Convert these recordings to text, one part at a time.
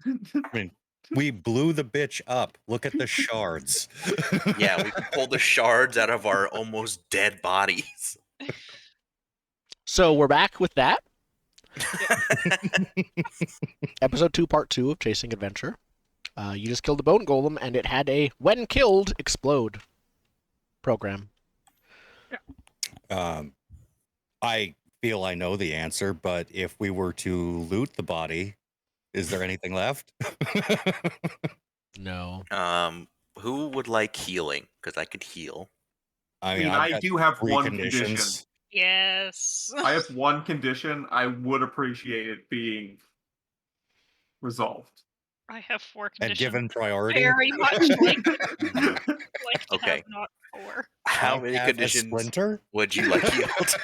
I mean, we blew the bitch up. Look at the shards. Yeah, we pulled the shards out of our almost dead bodies. So we're back with that. Episode 2, Part 2 of Chasing Adventure. You just killed a bone golem, and it had a when killed, explode program. I feel I know the answer, but if we were to loot the body, is there anything left? No. Who would like healing? Because I could heal. I I mean, mean, I've I got do have 3 one conditions. condition. Yes. I have one condition. I would appreciate it being resolved. I have 4 And conditions. given priority, Very much like to Okay. have not 4. How I many have a conditions splinter? would you like healed?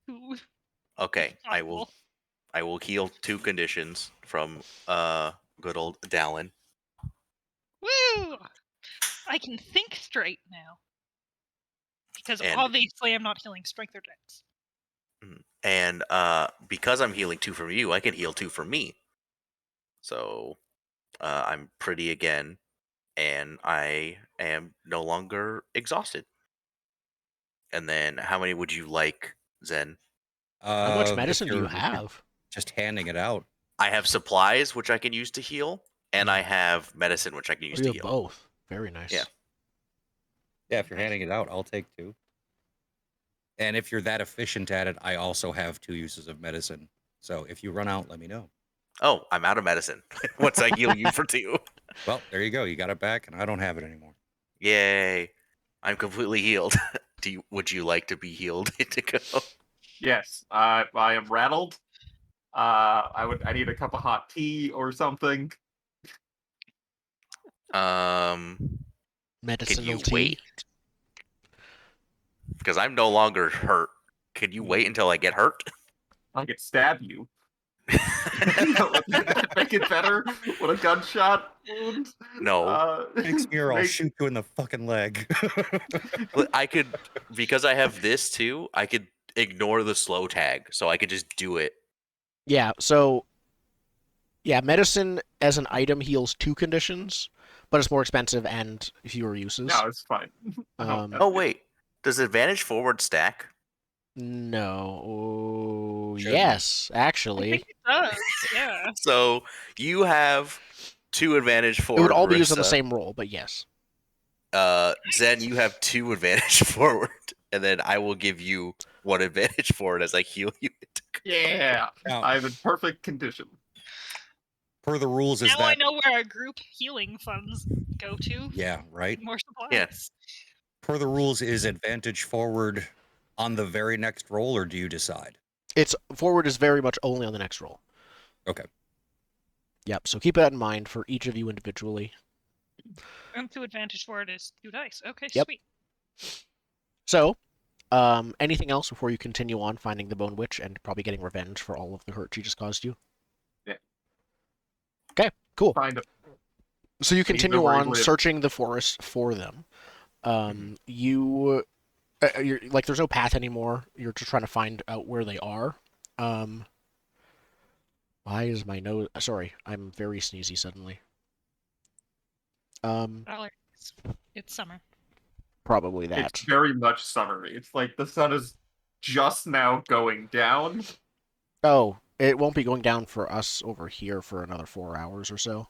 2. Okay, I will heal 2 conditions from good old Dallen. Woo! I can think straight now. Because And- obviously I'm not healing strength or dex. And because I'm healing 2 from you, I can heal 2 from me. So I'm pretty again, and I am no longer exhausted. And then how many would you like, Zen? How much If medicine do you you're have? Just handing it out. I have supplies, which I can use to heal, and I have medicine, which I can use You to have heal. both. Very nice. Yeah. Yeah, if you're handing it out, I'll take 2. And if you're that efficient at it, I also have 2 uses of medicine. So if you run out, let me know. Oh, I'm out of medicine. Once I heal you for 2. Well, there you go. You got it back, and I don't have it anymore. Yay. I'm completely healed. Would you like to be healed, Indigo? Yes, I am rattled. I need a cup of hot tea or something. Can Medicinal you tea. wait? Because I'm no longer hurt. Can you wait until I get hurt? I could stab you. Make it better with a gunshot wound. No. Next year, I'll shoot you in the fucking leg. I could, because I have this too, I could ignore the slow tag. So I could just do it. Yeah, so... Yeah, medicine as an item heals 2 conditions, but it's more expensive and fewer uses. No, it's fine. Oh, wait. Does advantage forward stack? No. Shouldn't. Yes, I actually. think it does, yeah. So you have 2 advantage forward. It would all be used on the Marissa. same roll, but yes. Zen, you have 2 advantage forward, and then I will give you 1 advantage forward as I heal you. Yeah, Now, I'm in perfect condition. per the rules, is Now I that... know where our group healing funds go to. Yeah, right? More supplies. Yes. Per the rules, is advantage forward on the very next roll, or do you decide? It's forward is very much only on the next roll. Okay. Yep, so keep that in mind for each of you individually. And 2 advantage for it is 2 dice. Okay, Yep. sweet. So, anything else before you continue on finding the Bone Witch and probably getting revenge for all of the hurt she just caused you? Yeah. Okay, cool. Find it. So you continue where he on lives. searching the forest for them. You're like, there's no path anymore. You're just trying to find out where they are. Why is my nose... Sorry, I'm very sneezy suddenly. Allergies. It's summer. Probably that. It's very much summery. It's like the sun is just now going down. Oh, it won't be going down for us over here for another 4 hours or so.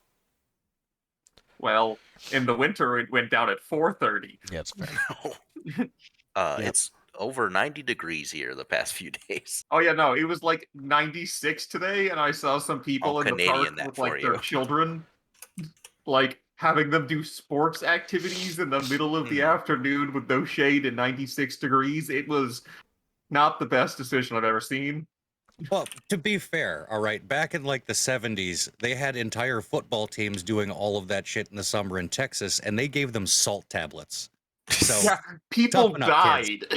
Well, in the winter, it went down at 4:30. Yeah, it's fair. No. It's over 90 degrees here the past few days. Oh yeah, no, it was like 96 today, and I saw some people I'll in the Canadian park that with for like their you. children, like having them do sports activities in the middle of the afternoon with no shade and 96 degrees. It was not the best decision I've ever seen. Well, to be fair, all right, back in like the 70s, they had entire football teams doing all of that shit in the summer in Texas, and they gave them salt tablets. So Yeah, people toughen up, kids. died.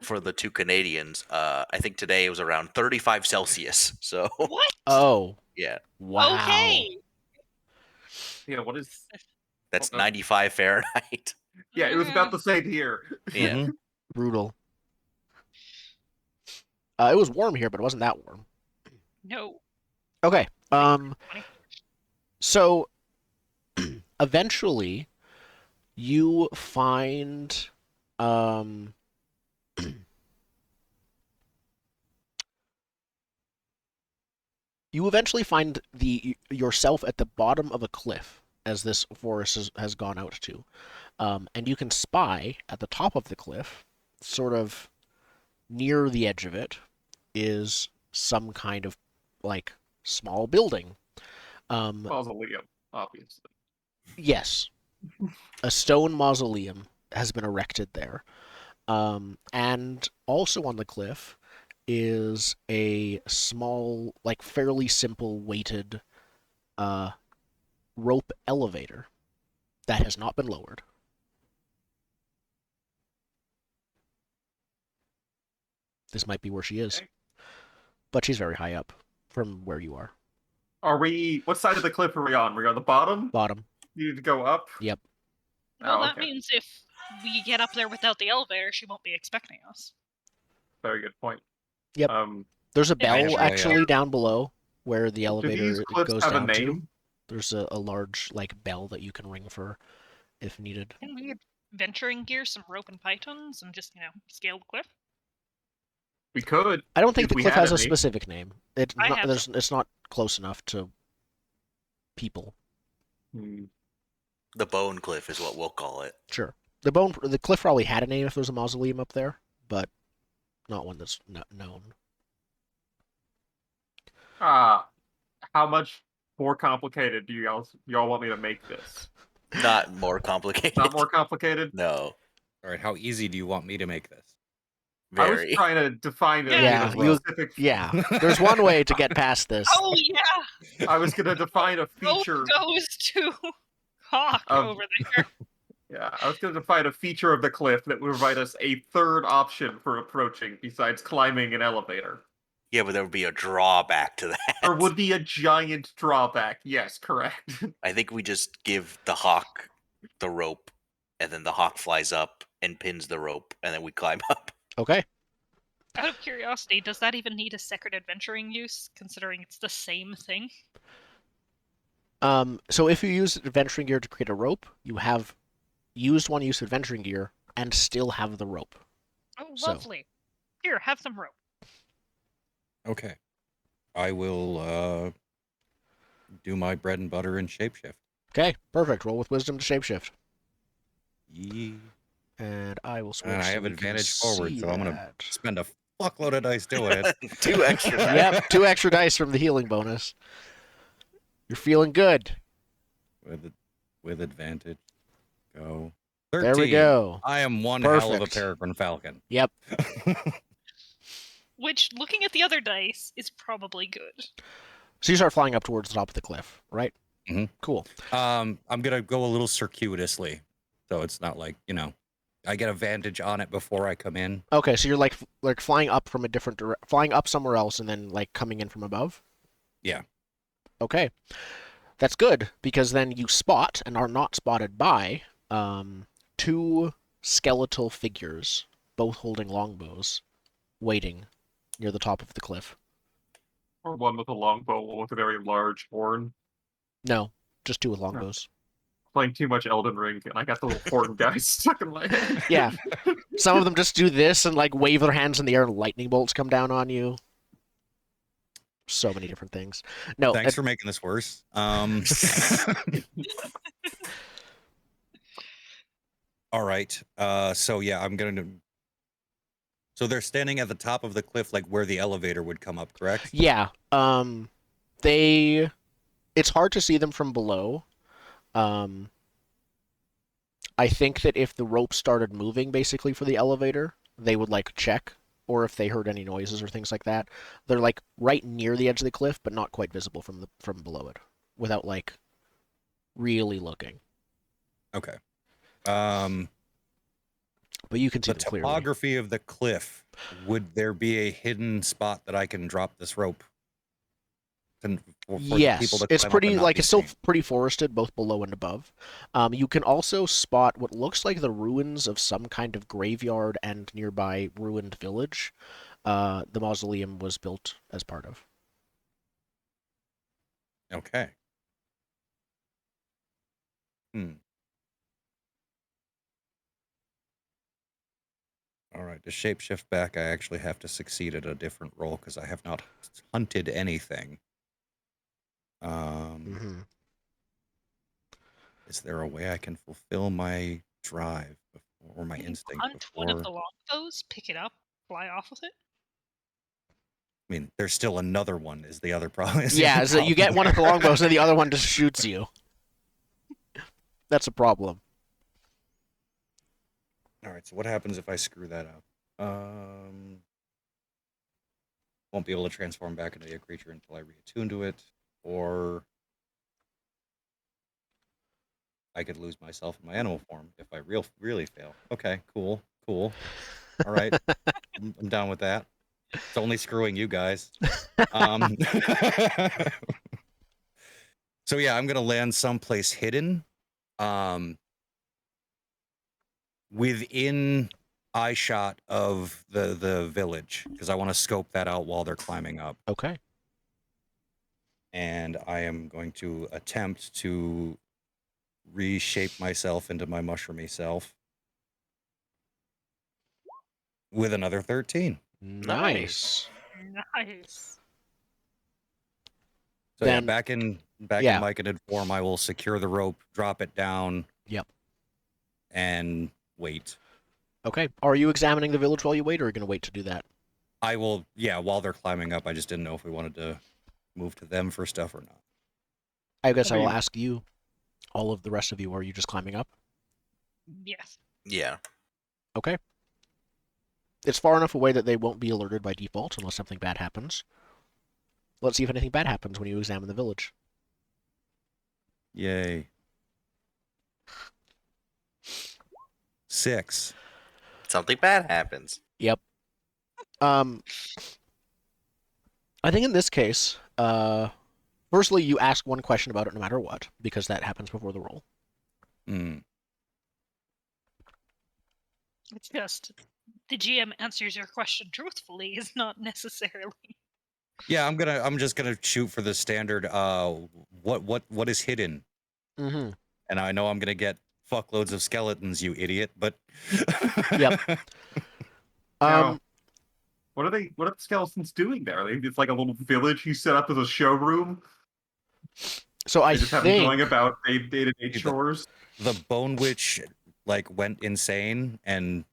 For the 2 Canadians, I think today it was around 35 Celsius. So What? Oh, yeah, wow. Okay. Yeah, what is... that's Oh, no. 95 Fahrenheit. Yeah, it was about the same here. Yeah. Mhm. Brutal. It was warm here, but it wasn't that warm. No. Okay. 20. So eventually you find you eventually find yourself at the bottom of a cliff as this forest has gone out to. And you can spy at the top of the cliff, sort of near the edge of it, is some kind of like small building. Mausoleum, obviously. Yes, a stone mausoleum has been erected there. And also on the cliff is a small, like fairly simple weighted rope elevator that has not been lowered. This might be where she is, Okay. but she's very high up from where you are. Are we? What side of the cliff are we on? We're on the bottom. Bottom. You need to go up. Yep. Well, Oh, that okay. means if we get up there without the elevator, she won't be expecting us. Very good point. Yep. Um, There's a Yeah, bell actually, actually down below where the do elevator these cliffs goes have a down to. name? There's a large like bell that you can ring for if needed. Can we venturing gear some rope and pythons and just, scale the cliff? We could. I don't think If the we cliff had has a any. specific name. I have It's not close enough to people. Hmm. The Bone Cliff is what we'll call it. Sure. The cliff probably had a name if there was a mausoleum up there, but not one that's not known. How much more complicated do y'all want me to make this? Not more complicated. Not more complicated? No, All right, how easy do you want me to make this? I was very. trying to define a Yeah, specific. Yeah, there's one way to get past this. Oh yeah, I was gonna define a rope feature. goes to Hawk over there. Yeah, I was gonna define a feature of the cliff that would provide us a third option for approaching besides climbing an elevator. Yeah, but there would be a drawback to that. Or would be a giant drawback. Yes, correct. I think we just give the hawk the rope, and then the hawk flies up and pins the rope, and then we climb up. Okay. Out of curiosity, does that even need a second adventuring use, considering it's the same thing? So if you use adventuring gear to create a rope, you have used one use of adventuring gear and still have the rope. Oh, So- lovely. Here, have some rope. Okay. I will do my bread and butter and shapeshift. Okay, perfect. Roll with wisdom to shapeshift. Yee. And I will switch. And I so have we can advantage forward, see so I'm gonna that. spend a fuckload of dice doing it. 2 extra dice. Yep, 2 extra dice from the healing bonus. You're feeling good. with advantage. Go. 13. There we go. I am one hell of a Perfect. peregrine falcon. Yep. Which, looking at the other dice, is probably good. So you start flying up towards the top of the cliff, right? Mhm. Cool. I'm gonna go a little circuitously, so it's not like I get a vantage on it before I come in. Okay, so you're like flying up from a different flying up somewhere else and then like coming in from above? Yeah. Okay. That's good because then you spot and are not spotted by 2 skeletal figures, both holding longbows, waiting near the top of the cliff. Or one with a longbow, one with a very large horn. No, just 2 with longbows. Playing too much Elden Ring, and I got the little horn guy stuck in my head. Yeah. Some of them just do this and like wave their hands in the air and lightning bolts come down on you. So many different things. No, Thanks for making this worse. All right. So yeah, I'm gonna. So they're standing at the top of the cliff, like where the elevator would come up, correct? yeah. It's hard to see them from below. I think that if the rope started moving basically for the elevator, they would like check, or if they heard any noises or things like that. They're like right near the edge of the cliff, but not quite visible from below it, without like really looking. Okay. But you can see The them clearly. topography of the cliff. Would there be a hidden spot that I can drop this rope? For Yes, the people to it's climb up pretty and not like be it's still seen? pretty forested both below and above. You can also spot what looks like the ruins of some kind of graveyard and nearby ruined village. The mausoleum was built as part of. Okay. All right. To shapeshift back, I actually have to succeed at a different roll because I have not hunted anything. Mm-hmm. Is there a way I can fulfill my drive or my You instinct hunt one of before? the longbows, pick it up, fly off with it. I mean, there's still another one. Is the other problem? Yeah, so you get one of the longbows and the other one just shoots you. That's a problem. All right. So what happens if I screw that up? Won't be able to transform back into a creature until I reattune to it, or I could lose myself in my animal form if I really fail. Okay, cool. All right, I'm down with that. It's only screwing you guys. So yeah, I'm gonna land someplace hidden, within eye shot of the village because I want to scope that out while they're climbing up. Okay. And I am going to attempt to reshape myself into my mushroomy self with another 13. Nice. Nice. So Then- back in yeah. myconid form, I will secure the rope, drop it down. Yep. And wait. Okay. Are you examining the village while you wait, or are you going to wait to do that? I will, while they're climbing up. I just didn't know if we wanted to move to them for stuff or not. I guess I will mean- ask you, all of the rest of you, are you just climbing up? Yes. Yeah. Okay. It's far enough away that they won't be alerted by default unless something bad happens. Let's see if anything bad happens when you examine the village. Yay. 6. Something bad happens. Yep. I think in this case, firstly, you ask one question about it no matter what, because that happens before the roll. It's just the GM answers your question truthfully is not necessarily. Yeah, I'm just gonna shoot for the standard. What is hidden? Mm-hmm. And I know I'm gonna get fuckloads of skeletons, you idiot. But Yep. Now, what are the skeletons doing there? It's like a little village you set up as a showroom. So I They just have them going think about day-to-day chores. the Bone Witch went insane and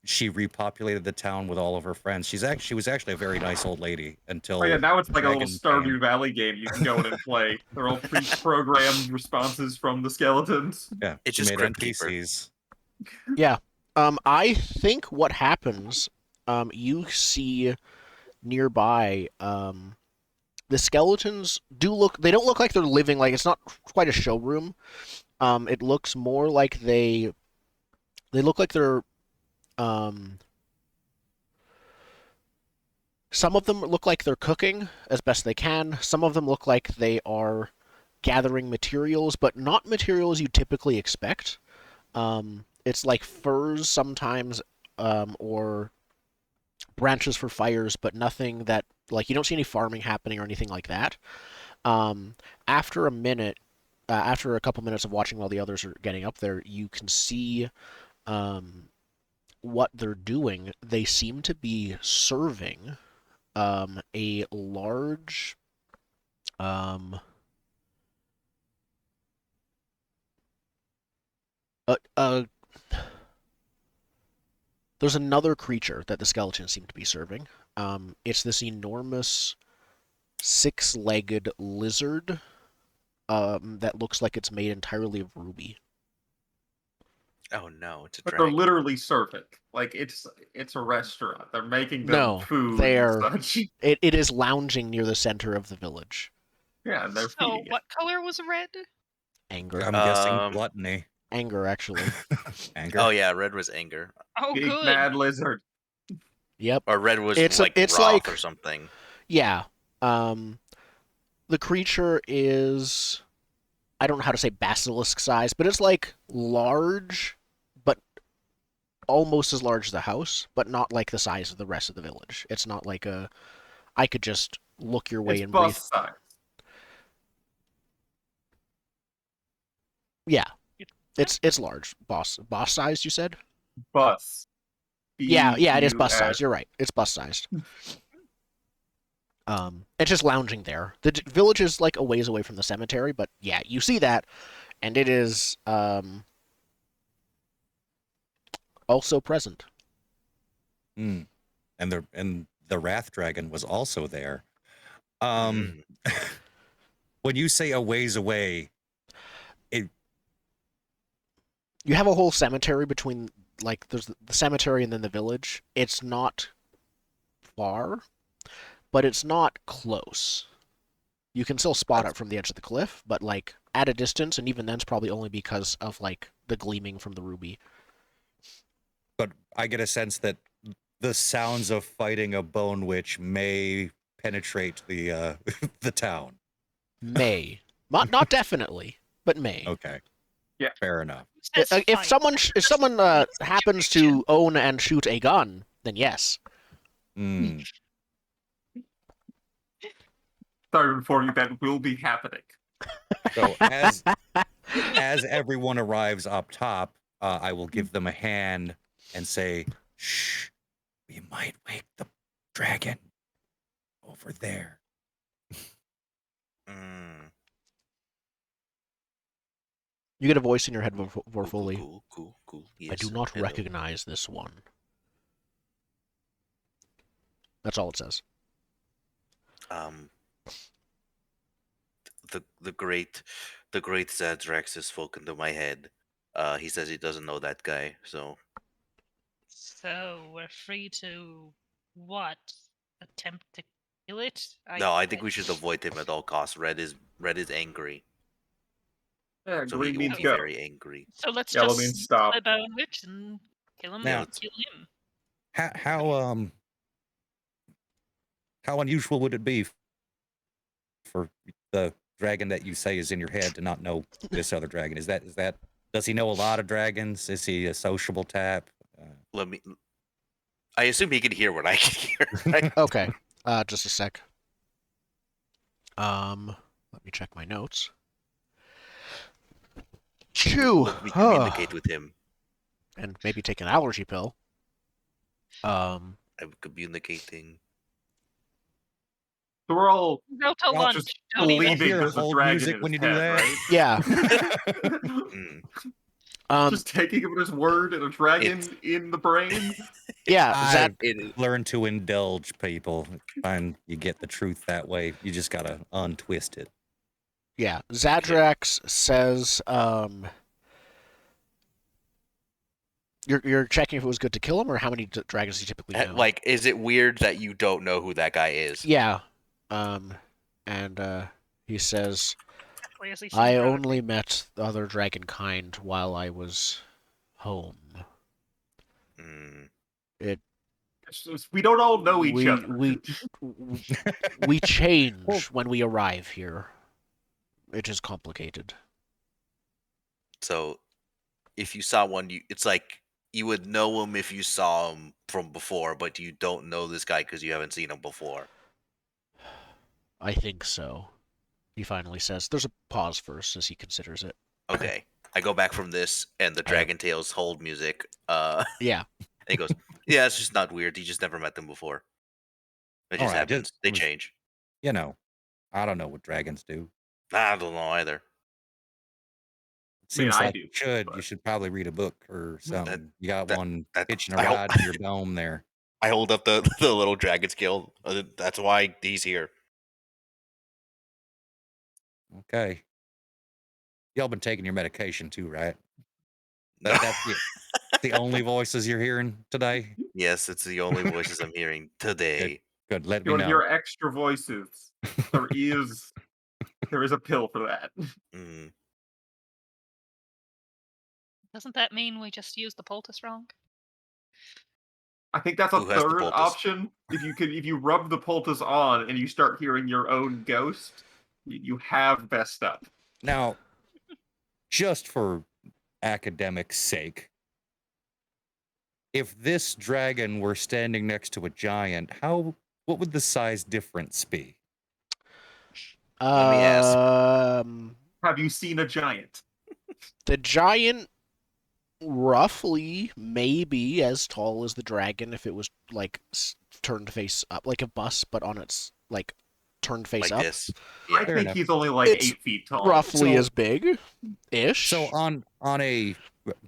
she repopulated the town with all of her friends. She was actually a very nice old lady until Oh yeah, now it's like a little Dragon Stardew came. Valley game you can go in and play. They're all pre-programmed responses from the skeletons. Yeah, It's she just made Crypt Keeper. NPCs. yeah. I think what happens, you see nearby, the skeletons they don't look like they're living, like it's not quite a showroom. It looks more like they look like they're, some of them look like they're cooking as best they can. Some of them look like they are gathering materials, but not materials you typically expect. It's like furs sometimes, or branches for fires, but nothing that, like, you don't see any farming happening or anything like that. After a minute, after a couple minutes of watching while the others are getting up there, you can see what they're doing. They seem to be serving a large there's another creature that the skeletons seem to be serving. It's this enormous 6-legged lizard that looks like it's made entirely of ruby. Oh no, it's a But they're dragon. literally serving. Like it's a restaurant. They're making them No, food they're- and such. It is lounging near the center of the village. Yeah, and they're So feeding what color was red? Anger. I'm guessing Um, gluttony. Anger, actually. Anger. Oh yeah, red was anger, Oh, it. Big good. mad lizard. Yep. or red was It's like it's Roth like- or something. Yeah. The creature is, I don't know how to say basilisk size, but it's like large, but almost as large as the house, but not like the size of the rest of the village. It's not like I could just look your way It's and breathe. bus size. Yeah, You- it's large, boss sized. You said? Bus. Yeah, it is bus BUS. sized. You're right. It's bus sized. It's just lounging there. The village is like a ways away from the cemetery, but yeah, you see that, and it is also present. Mm. And the Wrath Dragon was also there. Um, when you say a ways away, You have a whole cemetery between, like, there's the cemetery and then the village. It's not far, but it's not close. You can still spot it from the edge of the cliff, but like at a distance, and even then's probably only because of like the gleaming from the ruby. but I get a sense that the sounds of fighting a bone witch may penetrate the the town. May not definitely, but may. Okay. Yeah. Fair enough. Who says If fight? someone happens to own and shoot a gun, then yes. Mm. Sorry to inform you that will be happening. So as everyone arrives up top, I will give them a hand and say, "Shh, we might wake the dragon over there." You get a voice in your head, Vorfoli. Cool. I do Yes, not hello. recognize this one. That's all it says. The great Zadrax has spoken to my head. He says he doesn't know that guy, so So we're free to what? Attempt to kill it? no, I think we should avoid him at all costs. Red is angry, Yeah, so green he will means be go. very angry. So let's Yellow just means stop. kill the bone witch and kill him. Now- Kill him. How unusual would it be for the dragon that you say is in your head to not know this other dragon? Is that does he know a lot of dragons? Is he a sociable tap? Let me. I assume he can hear what I can hear. Right? Okay. Just a sec. Let me check my notes. Chew. Let me communicate with him. And maybe take an allergy pill. I'm communicating. So we're all Go to Well, lunch. just Don't even. believing hear there's a hold dragon music in when his you do head, that. right? Yeah. Mm. Just taking him at his word and a dragon in the brain. Yeah. I've It, learned to indulge people. Find you get the truth that way. You just gotta untwist it. Yeah. Zadrax says, You're checking if it was good to kill him, or how many dragons he typically know? like, is it weird that you don't know who that guy is? Yeah. And he says, Why is he I so only met the other dragon kind while I was home. Mm. It's just, we don't all know each other. We change when we arrive here. It is complicated. So, if you saw one, it's like you would know him if you saw him from before, but you don't know this guy because you haven't seen him before. I think so. He finally says. There's a pause first as he considers it. Okay, I go back from this and the Dragon Tales hold music. Yeah. And he goes, "Yeah, it's just not weird. You just never met them before. It just Alright, happens. They was- change." You know, I don't know what dragons do. I don't know either. It seems I like do, you but- should probably read a book or something. You got one hitching a I hope- ride to your dome there. I hold up the little dragon scale. That's why he's here. Okay. Y'all been taking your medication too, right? No. That's the only voices you're hearing today? Yes, it's the only voices I'm hearing today. Good, let You me want to know. hear extra voices? There is a pill for that. Mm. Doesn't that mean we just use the poultice wrong? I think that's a Who has the third poultice? option. If you rub the poultice on and you start hearing your own ghost, you have messed up. Now, just for academic sake, if this dragon were standing next to a giant, what would the size difference be? Let me ask. Have you seen a giant? The giant, roughly, maybe as tall as the dragon if it was like turned face up, like a bus, but on its like turned face Like up. this. I Yeah. Fair think enough. he's only like It's 8 feet tall. Roughly So- as big, ish. So on a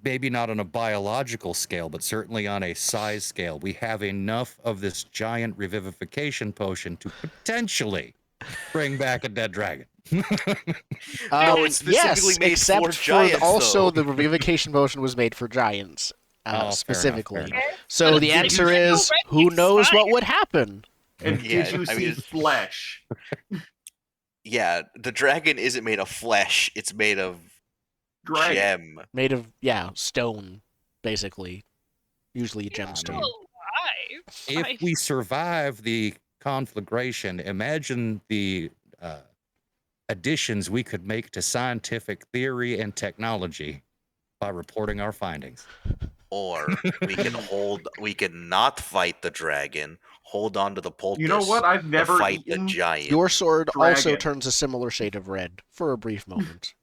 maybe not on a biological scale, but certainly on a size scale, we have enough of this giant revivification potion to potentially bring back a dead dragon. No, it's specifically yes, made except for giants, also though. the revivification potion was made for giants, fair enough, specifically. fair enough. So But the it's answer like, is, no, who it's knows fine. what would happen? And Yeah, did you I mean, see flesh? Yeah, the dragon isn't made of flesh. It's made of Dragon. gem. Made of stone, basically, usually a gemstone. Oh, why? If we survive the conflagration, imagine the additions we could make to scientific theory and technology by reporting our findings. Or we can not fight the dragon, hold on to the poultice You know what? I've to never fight the eaten. giant. Your sword also Dragon. turns a similar shade of red for a brief moment.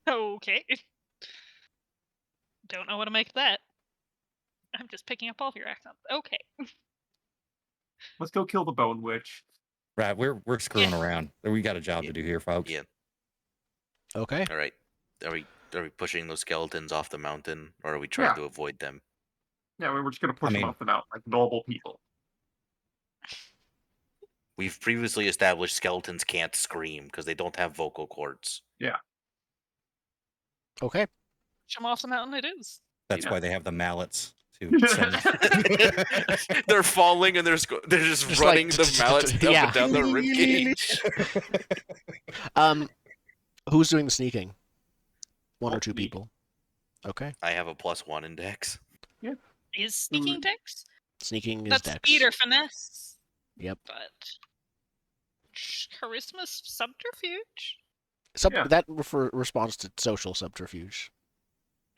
Okay. Don't know what to make of that. I'm just picking up all of your accents. Okay. Let's go kill the Bone Witch. Right, we're screwing around. We got a job Yeah. to do here, folks. Yeah. Okay. All right. Are we pushing those skeletons off the mountain, or are we trying Yeah. to avoid them? Yeah, we're just gonna push mean- them off the mountain like normal people. We've previously established skeletons can't scream because they don't have vocal cords. Okay. Push 'em off the mountain it is. That's Yeah. why they have the mallets to send. They're falling and they're just Just running like, the mallets up yeah. and down their ribcage. Who's doing the sneaking? One or Oh, two me. people. Okay. I have a +1 index. Is sneaking dex? Sneaking is That's dex. speed or finesse. Yep. But charisma subterfuge? Yeah. That responds to social subterfuge.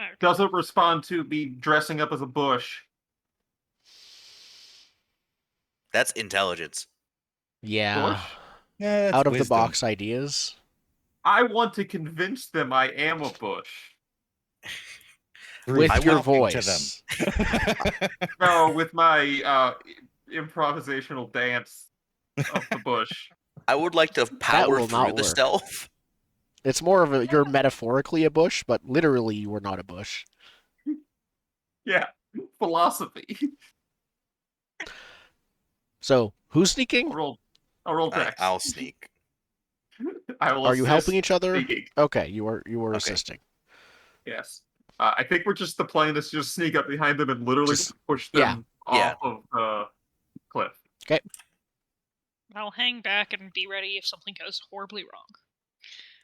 Okay. Doesn't respond to me dressing up as a bush. That's intelligence. Yeah. Bush? Yeah, that's Out of the wisdom. box ideas. I want to convince them I am a bush. Through With your talking to voice. them. No, with my improvisational dance of the bush. I would like to power will not through the work. stealth. It's more of you're metaphorically a bush, but literally you are not a bush. Yeah, philosophy. So, who's sneaking? I'll roll dex. I'll sneak. I will Are you helping assist each other? sneaking. Okay, you are Okay. assisting. Yes. I think we're just the plan is just sneak up behind them and literally Just- push yeah. them Yeah. off of the cliff. I'll hang back and be ready if something goes horribly wrong.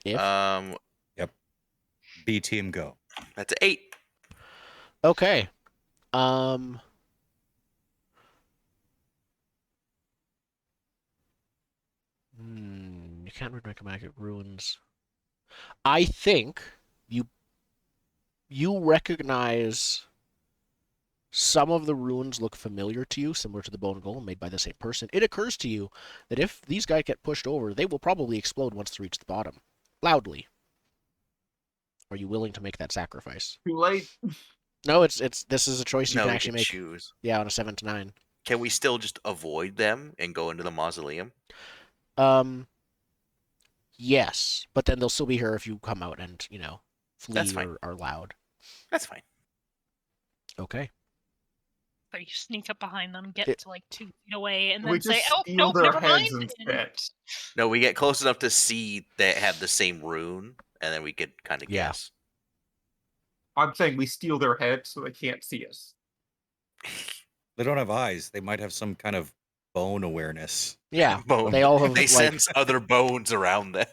If B team go. That's 8. Okay. You can't read Magic ruins. I think you recognize some of the runes look familiar to you, similar to the bone golem made by the same person. It occurs to you that if these guys get pushed over, they will probably explode once they reach the bottom. Loudly. Are you willing to make that sacrifice? Too late. No, this is a choice you No, can we actually can make. choose. Yeah, on a 7 to 9. Can we still just avoid them and go into the mausoleum? Yes, but then they'll still be here if you come out and, That's flee fine. or are loud. That's fine. Okay. So you sneak up behind them, get It- to like 2 feet away, and We then say, just "Oh steal no, their never heads mind." instead. No, we get close enough to see they have the same rune, and then we could kind of Yeah. guess. I'm saying we steal their heads so they can't see us. They don't have eyes. They might have some kind of bone awareness. Yeah, Bone. they all have They like, sense other bones around them.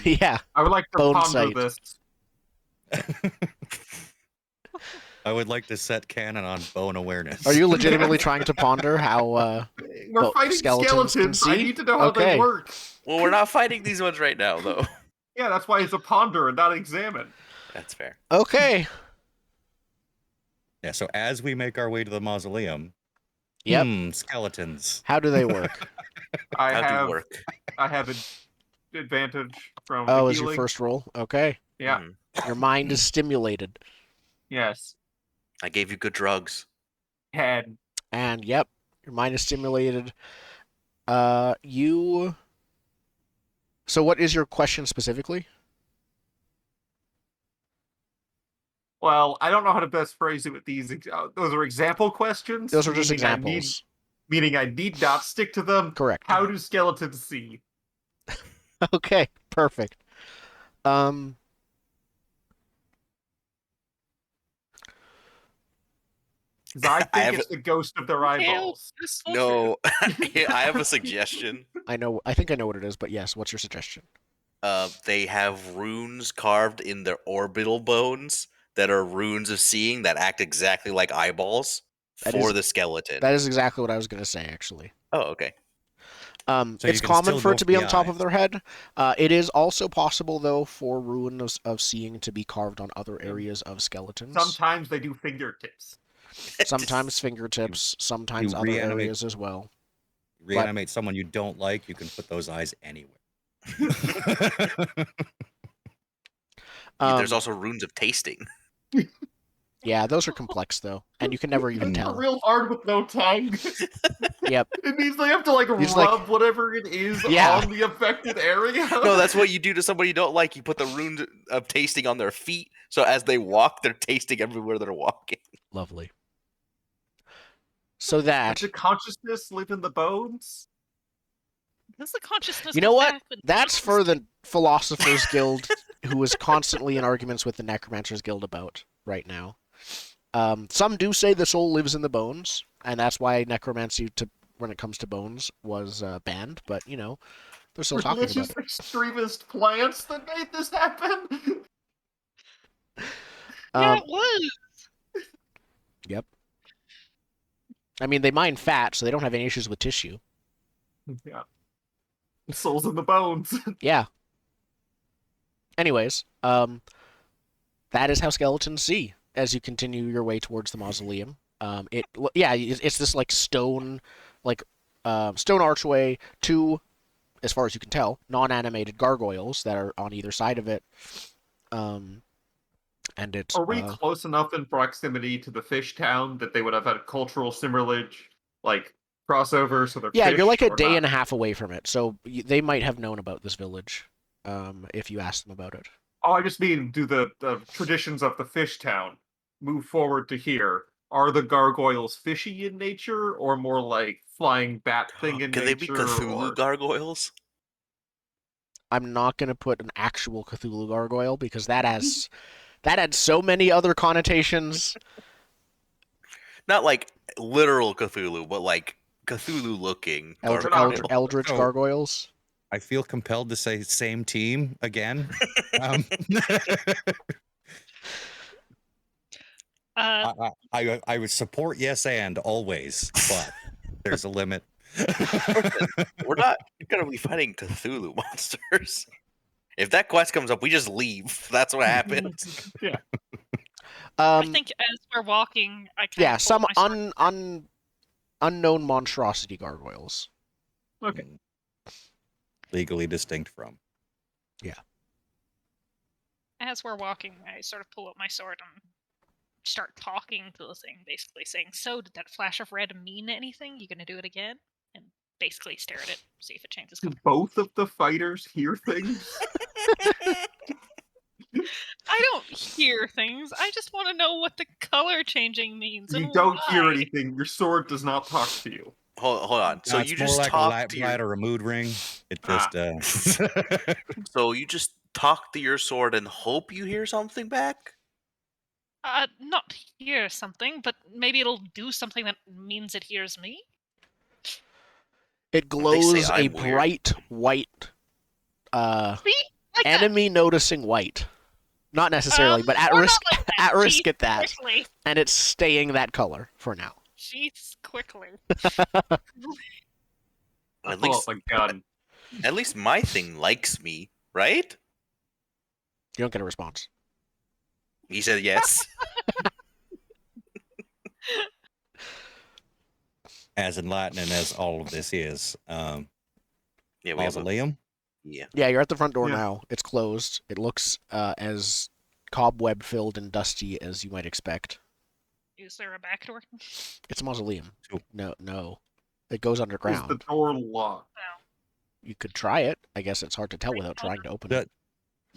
yeah. I would like to Bone ponder sight. this. I would like to set canon on bone awareness. Are you legitimately trying to ponder how? We're Well, fighting skeletons can skeletons. I see? need to know how Okay. they work. Well, we're not fighting these ones right now, though. Yeah, that's why it's a ponder and not examine. That's fair. Okay. Yeah, so as we make our way to the mausoleum, Yep. skeletons. How do they work? I How do have you work? I have an advantage from Oh, the is your healing. first roll? Okay. Yeah. Mhm. Your mind is stimulated. Yes. I gave you good drugs. And And yep, your mind is stimulated. You. So, what is your question specifically? well, I don't know how to best phrase it with these. Those are example questions. Those are just meaning examples. Meaning I need not stick to them. Correct. How do skeletons see? Okay, perfect. Um, 'Cause I I think have it's the ghost of their eyeballs. no. I have a suggestion. I know. I think I know what it is, but yes. What's your suggestion? They have runes carved in their orbital bones that are runes of seeing that act exactly like eyeballs That for is- the skeleton. That is exactly what I was going to say, actually. Oh, okay. So It's you can common still for go it to be for on the top eyes. of their head. It is also possible, though, for runes of seeing to be carved on other areas of skeletons. Sometimes they do fingertips. Sometimes fingertips, sometimes you other reanimate- areas as well. Reanimate someone you don't like, you can put those eyes anywhere. There's also runes of tasting. Yeah, those are complex though, and you can never even Mm. They're tell. real hard with no tongue. Yep. It means they have to like Just, rub like- whatever it is Yeah. on the affected area. No, that's what you do to somebody you don't like. You put the runes of tasting on their feet, so as they walk, they're tasting everywhere they're walking. Lovely. So Does that, the consciousness live in the bones? Does the consciousness you know come what? back when That's bones for the Philosophers Guild, who is constantly in arguments with the Necromancers Guild about right now. Some do say the soul lives in the bones, and that's why necromancy, when it comes to bones, was banned. But you know, they're still talking about Religious it. extremist plants that made this happen? Yeah, Um, it was. Yep. I mean, they mine fat, so they don't have any issues with tissue. Yeah. Souls in the bones. Yeah. Anyways, that is how skeletons see as you continue your way towards the mausoleum. It's this like stone archway, two, as far as you can tell, non-animated gargoyles that are on either side of it. And it's Are we close enough in proximity to the fish town that they would have had a cultural assimilage, like crossover? So they're yeah, fish you're like a or day not? and a half away from it, so they might have known about this village, if you asked them about it. Oh, I just mean, do the traditions of the fish town move forward to here? Are the gargoyles fishy in nature, or more like flying bat thing in Can nature? they be Cthulhu or... gargoyles? I'm not gonna put an actual Cthulhu gargoyle because that adds so many other connotations. Not like literal Cthulhu, but like Cthulhu looking gargoyle. Eldritch Oh. gargoyles. I feel compelled to say same team again. Um, I would support yes and always, but there's a limit. We're not gonna be fighting Cthulhu monsters. If that quest comes up, we just leave. That's what happens. Yeah. I think as we're walking, I kind of some pull my sword. unknown monstrosity gargoyles. Okay. Legally distinct from. As we're walking, I sort of pull up my sword and start talking to the thing, basically saying, "So, did that flash of red mean anything? You gonna do it again?" And basically stare at it, see if it changes Do color. both of the fighters hear things? I don't hear things. I just want to know what the color changing means and You don't hear why. anything. Your sword does not talk to you. Hold on. So It's you more just like a talk light to your, or a mood ring. It Ah. just so you just talk to your sword and hope you hear something back. Not hear something, but maybe it'll do something that means it hears me. It They glows say a I'm weird. bright white, See? Like that. enemy noticing white. Not necessarily, but at or not risk like that. at risk Jeez, at that. Quickly. And it's staying that color for now. Jeez, quickly. I At pull least, out my gun. at least my thing likes me, right? You don't get a response. He said yes. as enlightening as all of this is. Yeah, we have a Mausoleum. Yeah. Yeah, you're at the front door Yeah. now. It's closed. It looks as cobweb-filled and dusty as you might expect. Is there a back door? It's a mausoleum. Cool. No. It goes Is the underground. door locked? You could try it. I guess it's hard to tell without trying to open it.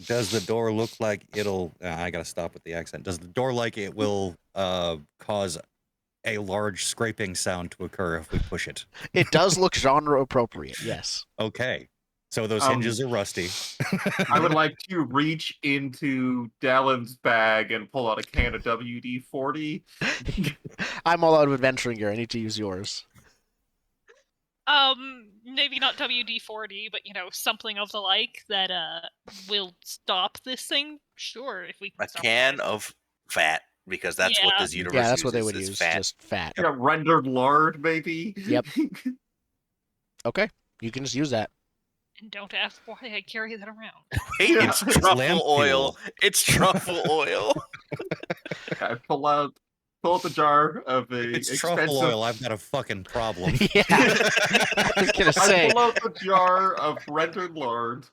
Does the door look like it'll? I gotta stop with the accent. Does the door like it will cause a large scraping sound to occur if we push it? It does look genre appropriate. Yes. Okay, so those hinges are rusty. I would like to reach into Dallen's bag and pull out a can of WD-40. I'm all out of adventuring gear. I need to use yours. Maybe not WD-40, but something of the like that will stop this thing. Sure, if we can A stop can it. of fat, because that's what Yeah. this universe Yeah, that's uses. what they would is use. Fat. Just fat. Yeah, rendered lard, maybe. Yep. Okay. You can just use that. And don't ask why I carry that around. Hey, Yeah. it's It's truffle lamp oil. fuel. It's truffle oil. I pull out the jar of a It's expensive. truffle oil. I've got a fucking problem. Yeah. I was gonna I say. pull out the jar of rendered lard,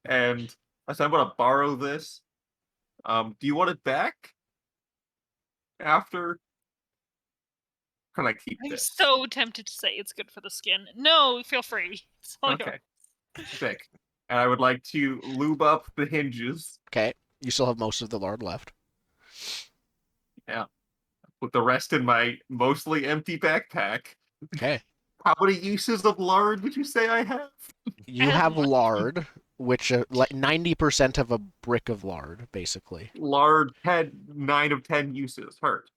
and I said, "I'm going to borrow this. Do you want it back? After? Can I keep I'm this?" so tempted to say it's good for the skin. No, feel free. It's all yours. Okay. Sick. And I would like to lube up the hinges. Okay. You still have most of the lard left. Put the rest in my mostly empty backpack. Okay. How many uses of lard would you say I have? You And have what? lard, which like 90% of a brick of lard, basically. Lard had 9 of 10 uses. Hurt.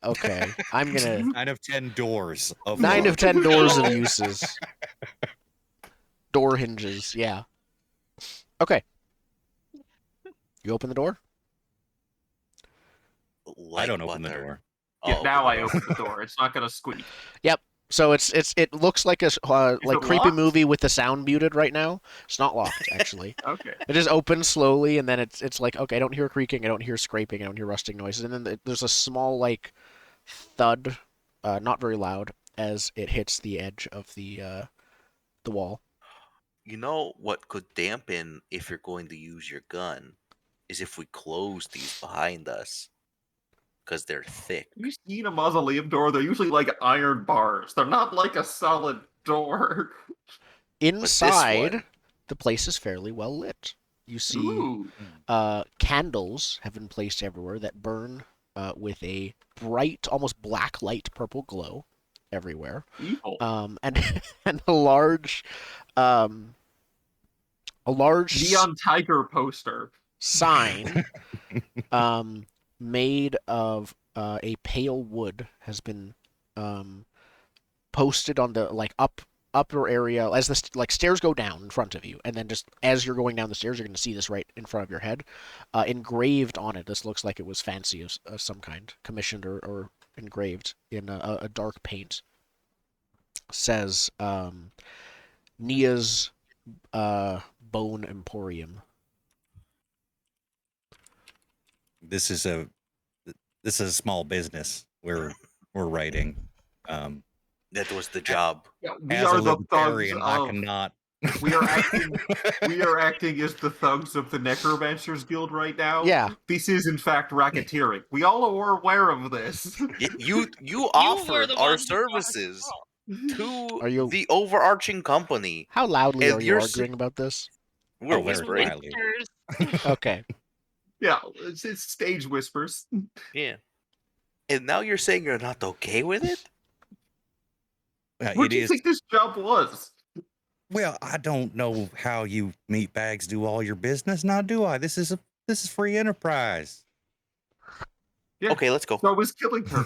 Okay. I'm gonna 9 of 10 doors of 9 lard. of 10 doors of No. uses. Door hinges, yeah. Okay. You open the door? I don't open the butter. door. Yeah, Oh, now okay. I open the door. It's not gonna squeak. So it looks like a like it creepy locked? movie with the sound muted right now. It's not locked actually. Okay. It just opens slowly and then it's like okay, I don't hear creaking, I don't hear scraping, I don't hear rusting noises, and then there's a small like thud, not very loud, as it hits the edge of the wall. You know what could dampen if you're going to use your gun is if we close these behind us, because they're thick. You seen a mausoleum door? They're usually like iron bars. They're not like a solid door. Inside, one- the place is fairly well lit. You see Ooh. candles have been placed everywhere that burn with a bright, almost black light purple glow everywhere. Evil. And and a large Neon tiger poster. sign made of a pale wood has been posted on the like upper area as the like stairs go down in front of you, and then just as you're going down the stairs, you're going to see this right in front of your head. Engraved on it, this looks like it was fancy of some kind, commissioned or engraved in a dark paint. Says Nia's Bone Emporium. This is a small business we're writing. That was the job. Yeah, we As are a the thugs libertarian, I of. cannot. We are acting. We are acting as the thugs of the Necromancers Guild right now. Yeah. This is in fact racketeering. We all are aware of this. You You were offered the our ones who brought us services involved. to Are you- the overarching company. How loudly And are you you're arguing about this? We're Oh, very whispering. loudly. Whispers. Okay. Yeah, it's stage whispers. Yeah. And now you're saying you're not okay with it? What It do you is. think this job was? Well, I don't know how you meatbags do all your business, now do I? This is free enterprise. Yeah. Okay, let's go. So I was killing her.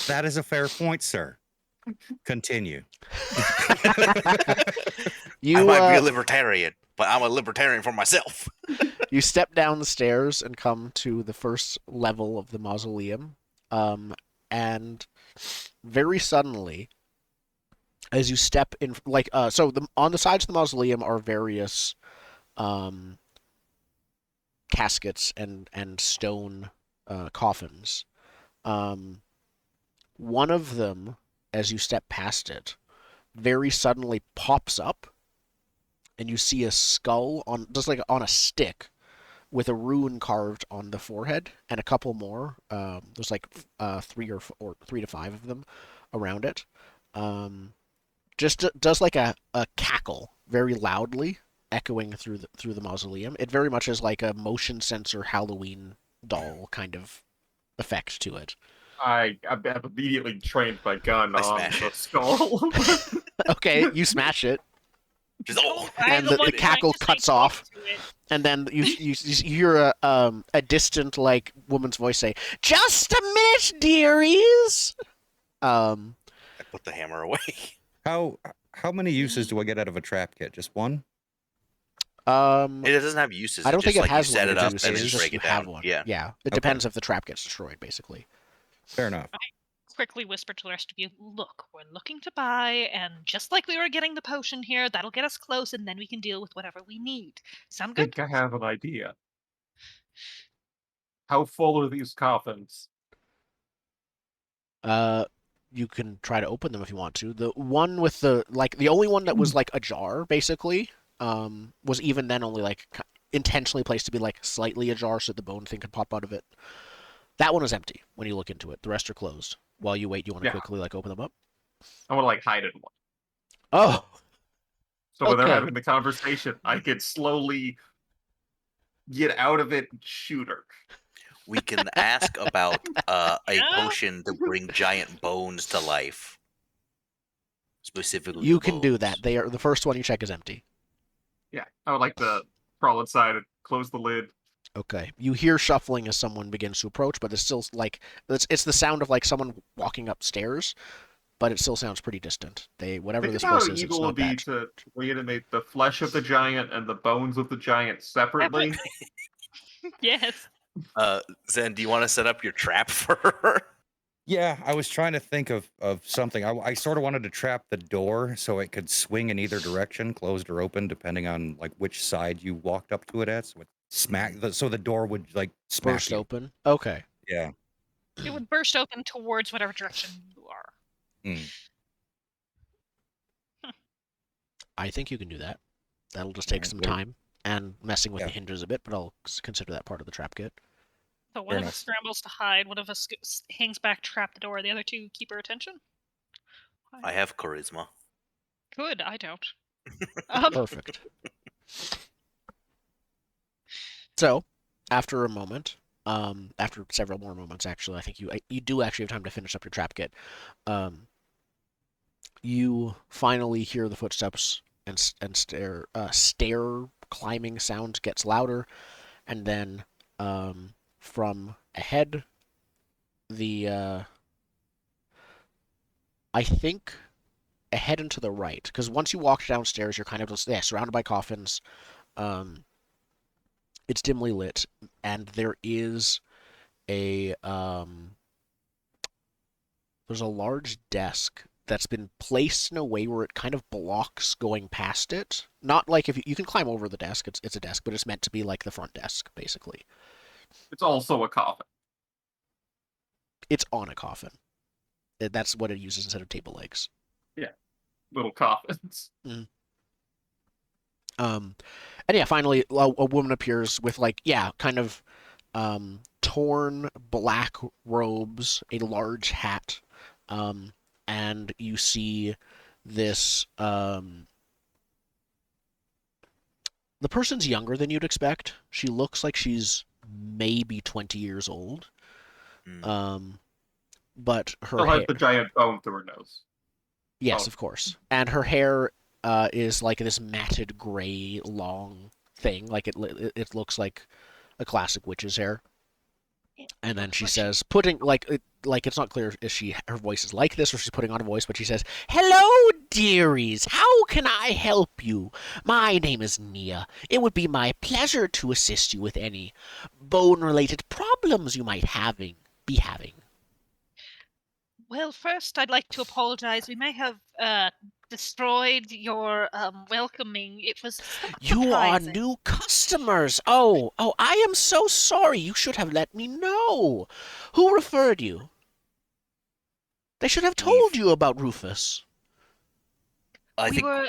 That is a fair point, sir. Continue. You I might be a libertarian, but I'm a libertarian for myself. you step down the stairs and come to the first level of the mausoleum, and very suddenly, as you step in, like on the sides of the mausoleum are various caskets and stone coffins. One of them, as you step past it, very suddenly pops up and you see a skull on just like on a stick with a rune carved on the forehead and a couple more. There's like 3 to 5 of them around it. Just does like a cackle very loudly, echoing through the mausoleum. It very much is like a motion sensor Halloween doll kind of effect to it. I have immediately trained my gun I on smash the it. skull. Okay, you smash it, Just, And I'm the one cackle trying to say cuts talk off. to it. and then you hear a distant like woman's voice say, "Just a minute, dearies." I put the hammer away. How many uses do I get out of a trap kit? Just one? It doesn't have uses. I don't it's think just it like has you set one it up uses, and it's then just break you it have down. one. Yeah. Yeah. It Okay. depends if the trap gets destroyed, basically. Fair enough. Quickly whisper to the rest of you, look, we're looking to buy, and just like we were getting the potion here, that'll get us close, and then we can deal with whatever we need. Sound I good? think I have an idea. How full are these coffins? You can try to open them if you want to. The one with the only one that was like ajar, basically, was even then only like intentionally placed to be like slightly ajar so the bone thing could pop out of it. That one is empty when you look into it. The rest are closed. While you wait, you want to Yeah. quickly like open them up? I want to like hide it in one. Oh, So when they're Okay. having the conversation, I could slowly get out of it and shoot her. We can ask about a Yeah. potion to bring giant bones to life. Specifically, you the can do bones. that. They are the first one you check is empty. Yeah, I would like to crawl inside and close the lid. Okay. You hear shuffling as someone begins to approach, but it's still like it's the sound of like someone walking upstairs, but it still sounds pretty distant. Whatever Think this about voice how is, it's evil it not would be that. to reanimate the flesh of the giant and the bones of the giant separately. Yes. Zen, do you want to set up your trap for her? Yeah, I was trying to think of something. I sort of wanted to trap the door so it could swing in either direction, closed or open, depending on like which side you walked up to it at. So it so the door would like smack Burst you. open. Okay. Yeah. It would burst open towards whatever direction you are. Mm. I think you can do that. That'll just take Alright, some well- time and messing with the Yeah. hinges a bit, but I'll consider that part of the trap kit. So one Fair of enough. us scrambles to hide, one of us hangs back, trap the door, the other two keep her attention. I have charisma. Good, I don't. Perfect. So, after a moment, after several more moments, actually, I think you do actually have time to finish up your trap kit. You finally hear the footsteps and stair climbing sound gets louder, and then from ahead, I think ahead and to the right, because once you walk downstairs, you're kind of just surrounded by coffins. It's dimly lit, and there is a there's a large desk that's been placed in a way where it kind of blocks going past it. Not like if you can climb over the desk, it's a desk, but it's meant to be like the front desk, basically. It's also a coffin. It's on a coffin. That's what it uses instead of table legs. Little coffins. And yeah, finally a woman appears with like kind of torn black robes, a large hat, and you see this the person's younger than you'd expect. She looks like she's maybe 20 years old. But her Still hair, has the giant bone through her nose. yes, Oh. of course. And her hair is like this matted gray long thing. Like it looks like a classic witch's hair. And then she says, putting like it's not clear if her voice is like this or she's putting on a voice, but she says, "Hello, dearies. How can I help you? My name is Nia. It would be my pleasure to assist you with any bone-related problems you might be having." Well, first, I'd like to apologize. We may have destroyed your welcoming. It was somewhat You are surprising. new customers. Oh, I am so sorry. You should have let me know. Who referred you? They should have told you about Rufus. I we think were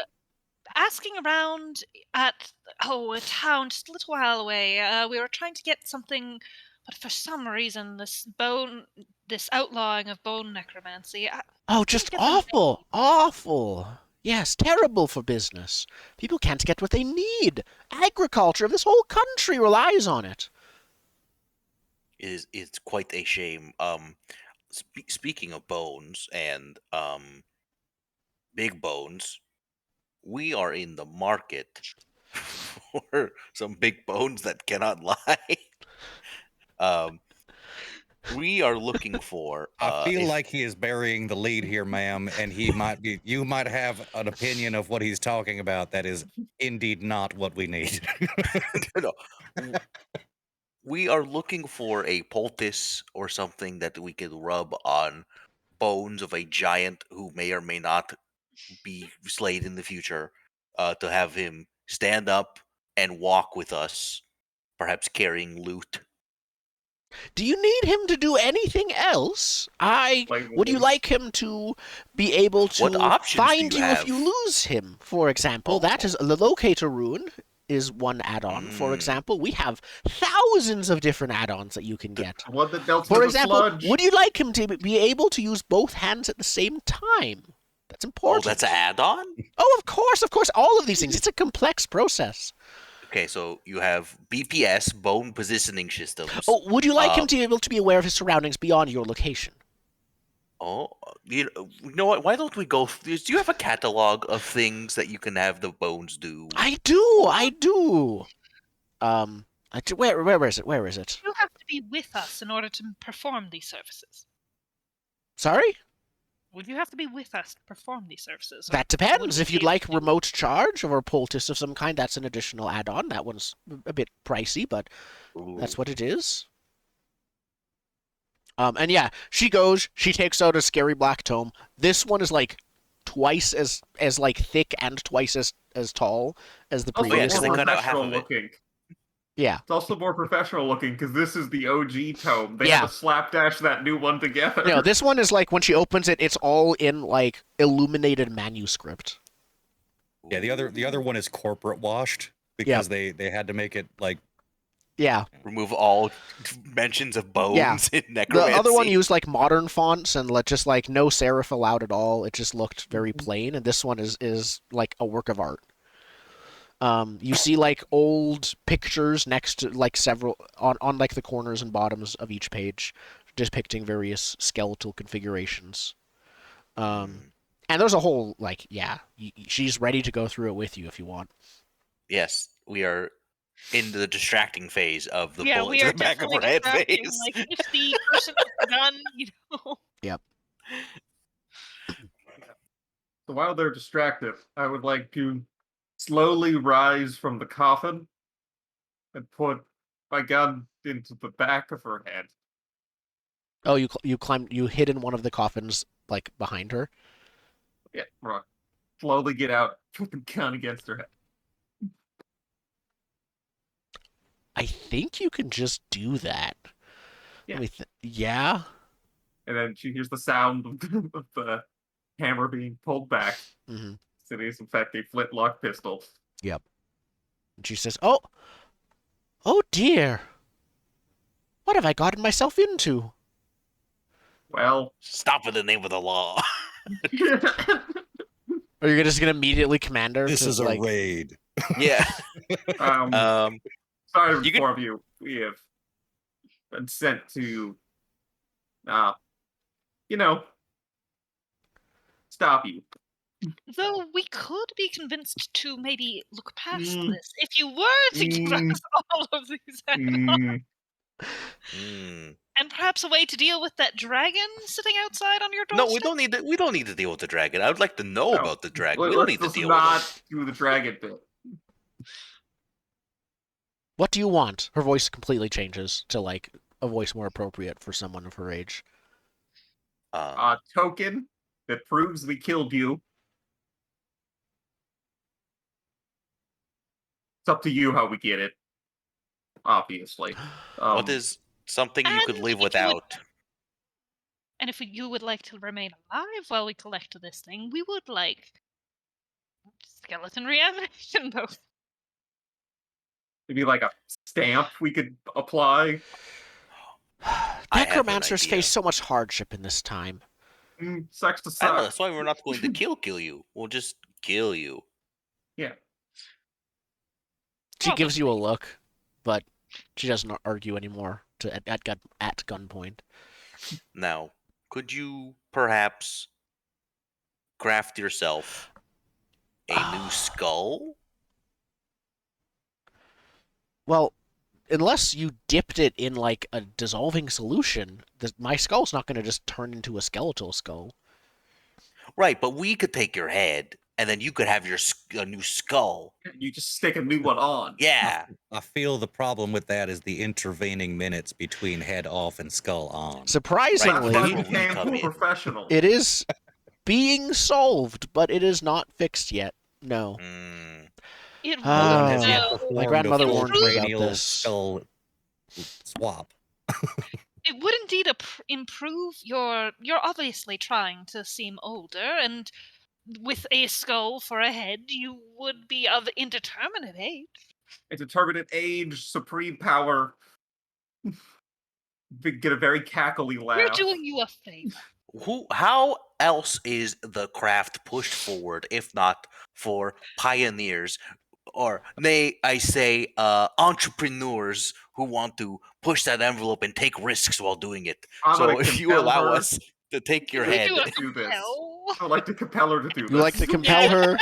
asking around at a town just a little while away. We were trying to get something, but for some reason, this outlawing of bone necromancy. Oh, couldn't just get the awful, name. awful. Yes, terrible for business. People can't get what they need. Agriculture of this whole country relies on it. It's quite a shame. Speaking of bones and big bones, we are in the market for some big bones that cannot lie. um, we are looking for. I feel if, like he is burying the lead here, ma'am, and you might have an opinion of what he's talking about that is indeed not what we need. no, w- we are looking for a poultice or something that we could rub on bones of a giant who may or may not be slayed in the future, to have him stand up and walk with us, perhaps carrying loot. Do you need him to do anything else? Would you like him to be able What to options do find you you if you have? lose him, for example? That Oh. is the locator rune is one add-on, for Mm. example. We have thousands of different add-ons that you can get. One that melts For into example, sludge. would you like him to be able to use both hands at the same time? That's Oh, important. that's an add-on? Oh, of course, all of these things. It's a complex process. Okay, so you have BPS, bone positioning systems. Oh, would you like Uh, him to be able to be aware of his surroundings beyond your location? Oh, you know what? Why don't we go? Do you have a catalog of things that you can have the bones do? I do. Where is it? Where is it? You have to be with us in order to perform these services. Sorry? Would you have to be with us to perform these services? or That would depends. we If be you'd able like to do it? remote charge or a poultice of some kind, that's an additional add-on. That one's a bit pricey, but that's Ooh. what it is. And yeah, she goes, she takes out a scary black tome. This one is like twice as like thick and twice as tall as the Also yeah, previous 'cause they more one. cut out half professional of it. looking. Yeah. It's also more professional looking because this is the OG tome. They Yeah. had to slapdash that new one together. No, this one is like when she opens it, it's all in like illuminated manuscript. Yeah, the other one is corporate washed because they had to make it like Yeah. Remove all mentions of bones Yeah. in The necromancy. other one used like modern fonts and just like no serif allowed at all. It just looked very plain, and this one is like a work of art. You see like old pictures next to like several on like the corners and bottoms of each page, depicting various skeletal configurations. And there's a whole like she's ready to go through it with you if you want. Yes, we are in the distracting phase of the Yeah, bullet we to are the back of definitely her head distracting. phase. Like if the person with the gun, Yep. So while they're distracted, I would like to slowly rise from the coffin and put my gun into the back of her head. Oh, you hid in one of the coffins like behind her. Yeah, right. Slowly get out, put the gun against her head. I think you can just do that. Yeah. Yeah. And then she hears the sound of the hammer being pulled back. Mm-hmm. So it is, in fact, a flintlock pistol. Yep. And she says, oh dear. What have I gotten myself into? Well, Stop in the name of the law. Are you just gonna immediately command her? this to, is a like, raid. Yeah. sorry to You can- inform you, we have been sent to, stop you. though we could be convinced to maybe look past Mm. this if you were to give Mm. us all of these Mm. and perhaps a way to deal with that dragon sitting outside on your No, doorstep. we don't need to deal with the dragon. I would like to know No. about the dragon. We don't need to Let's deal not with it. do the dragon bit. What do you want? Her voice completely changes to like a voice more appropriate for someone of her age. A token that proves we killed you. It's up to you how we get it. Obviously. What is something you could and live if you would- without? And if you would like to remain alive while we collect this thing, we would like skeleton reanimation both. Maybe like a stamp we could apply. I have an Necromancers idea. face so much hardship in this time. Sex to I know, sex. that's why we're not going to kill you. We'll just kill you. Yeah. She gives you a Probably. look, but she doesn't argue anymore at gunpoint. Now, could you perhaps craft yourself a new skull? Well, unless you dipped it in like a dissolving solution, my skull's not going to just turn into a skeletal skull. Right, but we could take your head, and then you could have a new skull. You just stick a new one on. Yeah. I feel the problem with that is the intervening minutes between head off and skull on. Surprisingly, Right. That's why we That's where we came come for in. professional. it is being solved, but it is not fixed yet. No. Mm. It No No one would, has yet though. performed My grandmother a full warned me about cranial this. skull swap. It would indeed improve You're obviously trying to seem older, and with a skull for a head, you would be of indeterminate age. A determinate age, supreme power. Get a very cackly laugh. We're doing you a favor. How else is the craft pushed forward if not for pioneers, or nay, I say entrepreneurs who want to push that envelope and take risks while doing it? I'm So gonna if you compel allow her. us to take your We head, do a do this. compel. I would like to compel her to do this. You like to compel her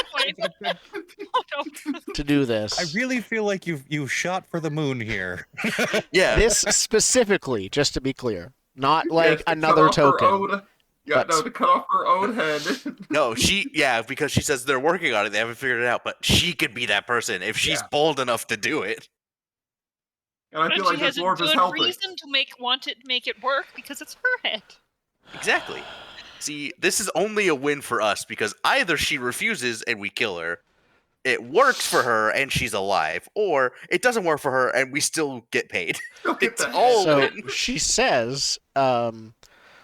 Oh, no. to do this. I really feel like you've shot for the moon here. yeah, This specifically, just to be clear, not Yes, like to cut another off her token. own- but- no, to cut off her own head. no, because she says they're working on it, they haven't figured it out, but she could be that person if she's Yeah. bold enough to do it. And I But feel she like has this a dwarf is good helping. reason to make it work because it's her head. Exactly. See, this is only a win for us because either she refuses and we kill her, it works for her and she's alive, or it doesn't work for her and we still get paid. Go get It's the head. all So win. she says,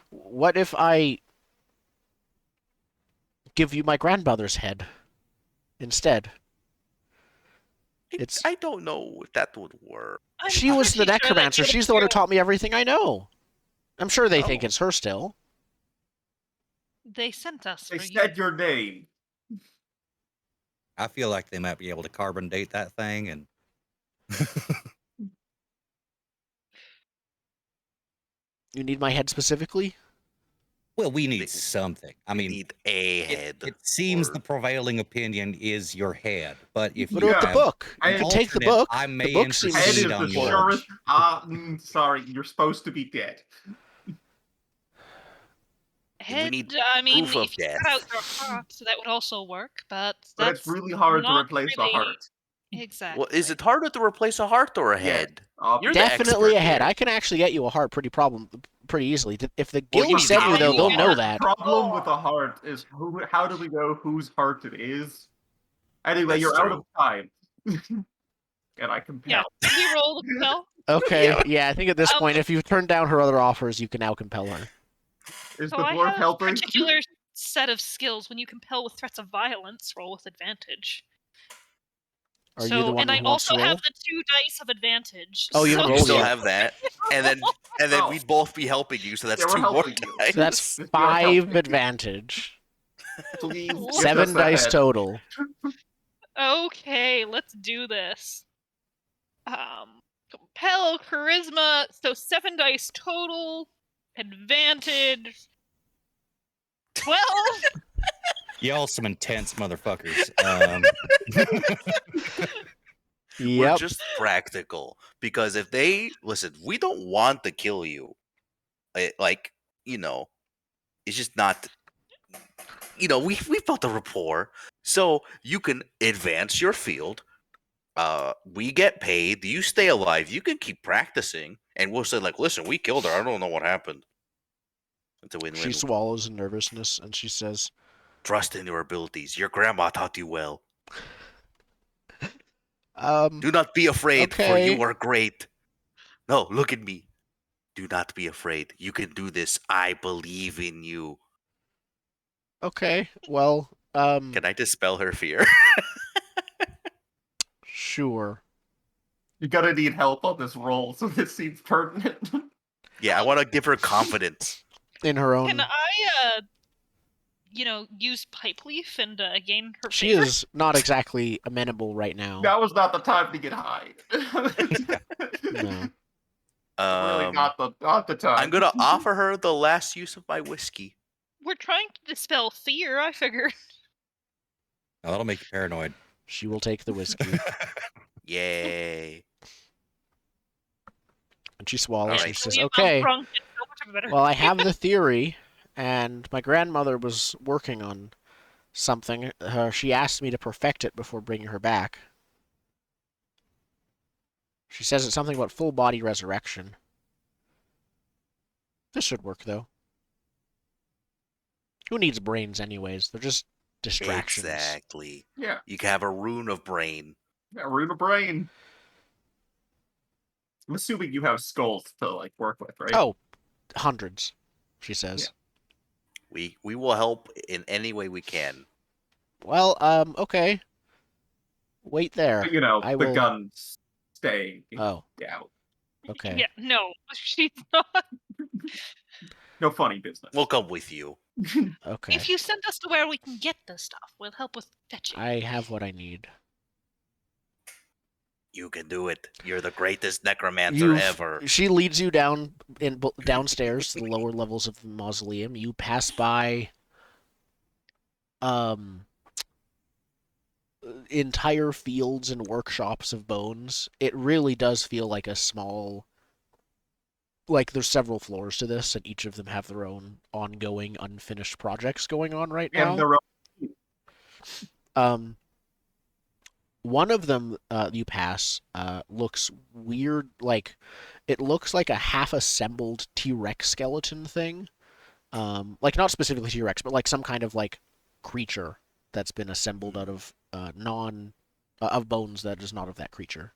what if I give you my grandmother's head instead? It's- I don't know if that would work. I'm She was the pretty sure that necromancer. you'll She's the one who appear- taught me everything I know. I'm sure they think Oh. it's her still. They sent us They for you. said your name. I feel like they might be able to carbon date that thing and You need my head specifically? well, we need They- something. I We mean, need a head. it seems or- the prevailing opinion is your head, but if What you about the Yeah. book? I You can take the alternate, book. I may book seems- Head is intercede the on yours. surest. Sorry, you're supposed to be dead. Head, need I mean, proof of if you death. cut out your heart, that would also work, but But that's it's really hard to not replace really- a heart. Exactly. Well, is it harder to replace a heart or a Yeah. head? Uh, You're the Definitely expert a head. here. I can actually get you a heart pretty easily. If the Well, guild you sent need you, to though, get they'll you a know heart. that. problem with a heart is how do we know whose heart it is? Anyway, That's you're out true. of time. And I compel. Yeah. Did we roll the spell? Okay, yeah, I think at this Um, point, if you've turned down her other offers, you can now compel her. Is So the I dwarf have a helping? particular set of skills. When you compel with threats of violence, roll with advantage. Are you the one and I who wants to also roll? have the 2 dice of advantage. Oh, you so- haven't You rolled still yet. have that, and then Oh. we'd both be helping you, so that's Yeah, we're 2 more helping you. dice. So that's You're 5 helping. advantage. Please give us 7 a dice head. total. Okay, let's do this. Compel, charisma, so 7 dice total, advantage 12. Y'all some intense motherfuckers. We're Yep. just practical because if they listen, we don't want to kill you. It's just not. We built a rapport, so you can advance your field. We get paid. You stay alive. You can keep practicing, and we'll say like, "Listen, we killed her. I don't know what happened." It's a win-win. She swallows in nervousness and she says, Trust in your abilities. Your grandma taught you well. "Um, Do not be afraid, for Okay. you are great. No, look at me. Do not be afraid. You can do this. I believe in you. okay, well, Can I dispel her fear? Sure. You're gonna need help on this roll, so this seems pertinent. Yeah, I want to give her confidence. In her own. Can I, use pipe leaf and gain her She favor? is not exactly amenable right now. Now is not the time to get high. No. Really not the time. I'm gonna offer her the last use of my whiskey. We're trying to dispel fear, I figured. Now, that'll make you paranoid. She will take the whiskey. Yay! And she swallows. Alright. And she says, If I'm okay, drunk, it's so much better. well, I have the theory, and my grandmother was working on something. She asked me to perfect it before bringing her back. She says it's something about full body resurrection. This should work, though. Who needs brains, anyways? They're just distractions. Exactly. Yeah, You can have a rune of brain. rune of brain. I'm assuming you have skulls to like work with, right? Oh, hundreds, she says. We will help in any way we can. Well, okay. Wait there. But, you know, I the will... guns stay Oh, out. okay. Yeah, no, she's not. No funny business. We'll come with you. Okay. If you send us to where we can get the stuff, we'll help with fetching. I have what I need. You can do it. You're the greatest necromancer ever. She leads you downstairs to the lower levels of the mausoleum. You pass by entire fields and workshops of bones. It really does feel like a small... Like, there's several floors to this, and each of them have their own ongoing, unfinished projects going on right now. And the One of them you pass looks weird, like it looks like a half-assembled T-Rex skeleton thing. Like not specifically T-Rex, but like some kind of like creature that's been assembled out of of bones that is not of that creature.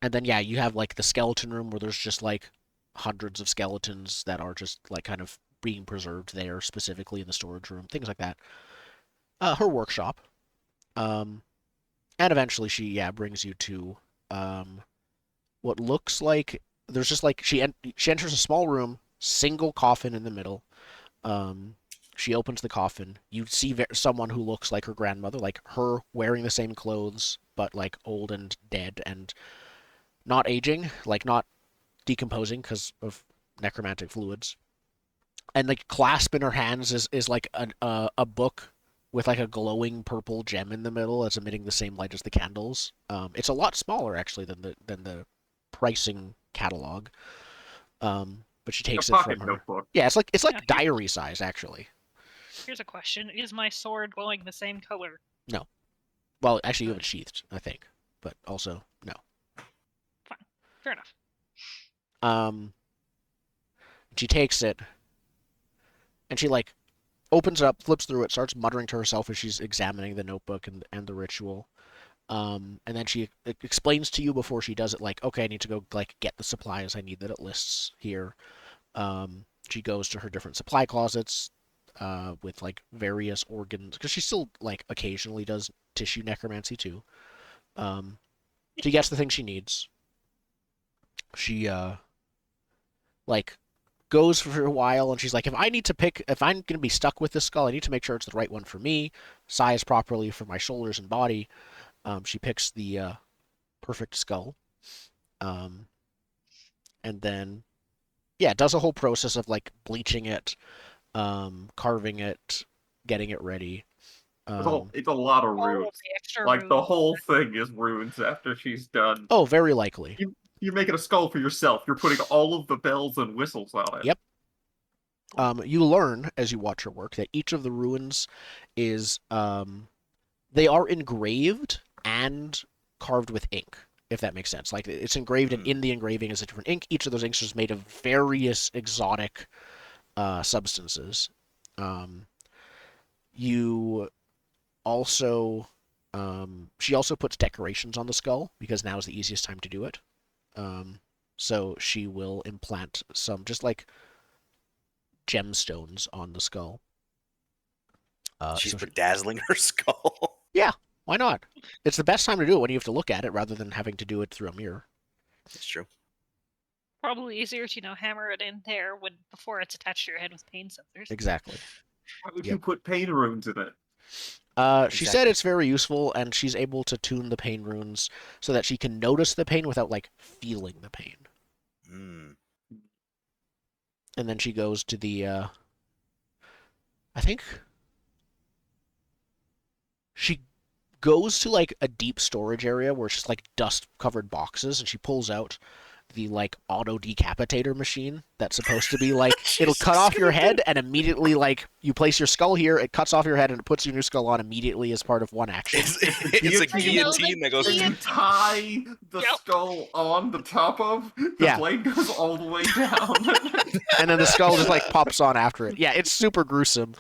And then yeah, you have like the skeleton room where there's just like hundreds of skeletons that are just like kind of being preserved there, specifically in the storage room, things like that. Her workshop. And eventually she brings you to what looks like there's just like she enters a small room, single coffin in the middle. She opens the coffin. You see someone who looks like her grandmother, like her wearing the same clothes, but like old and dead and not aging, like not decomposing because of necromantic fluids. And like clasped in her hands is like a book with like a glowing purple gem in the middle that's emitting the same light as the candles. It's a lot smaller actually than the pricing catalog. But she takes it from her. Notebook. Yeah, it's like Yeah. diary size actually. Here's a question: is my sword glowing the same color? No. Well, actually, you have it sheathed, I think, but also no. Fair enough. She takes it, and she like opens it up, flips through it, starts muttering to herself as she's examining the notebook and the ritual. And then she explains to you before she does it, like, okay, I need to go like get the supplies I need that it lists here. She goes to her different supply closets with like various organs, because she still like occasionally does tissue necromancy too. She gets the things she needs. She like goes for a while, and she's like, if I'm gonna be stuck with this skull, I need to make sure it's the right one for me, size properly for my shoulders and body. She picks the perfect skull, and then does a whole process of like bleaching it, carving it, getting it ready. It's a lot of All of runes. the extra Like the runes. whole thing is runes after she's done. Oh, very likely. You're making a skull for yourself. You're putting all of the bells and whistles on it. Yep. You learn as you watch her work that each of the runes is they are engraved and carved with ink, if that makes sense. Like it's engraved, and in the engraving is a different ink. Each of those inks is made of various exotic substances. You also she also puts decorations on the skull because now is the easiest time to do it. So she will implant some just like gemstones on the skull. She's so bedazzling her skull. why not? It's the best time to do it when you have to look at it rather than having to do it through a mirror. That's true. Probably easier to hammer it in there before it's attached to your head with pain sensors. Exactly. Why would Yep. you put pain runes in it? She said it's very useful, and she's able to tune the pain runes so that she can notice the pain without feeling the pain. Mm. And then she goes to the. I think she goes to a deep storage area where it's just dust-covered boxes, and she pulls out the auto decapitator machine that's supposed to be it'll cut off your head and immediately you place your skull here, it cuts off your head and it puts your new skull on immediately as part of one action. It's a guillotine that goes. And you tie the skull on the top of, the blade goes all the way down. And then the skull just pops on after it. Yeah, it's super gruesome,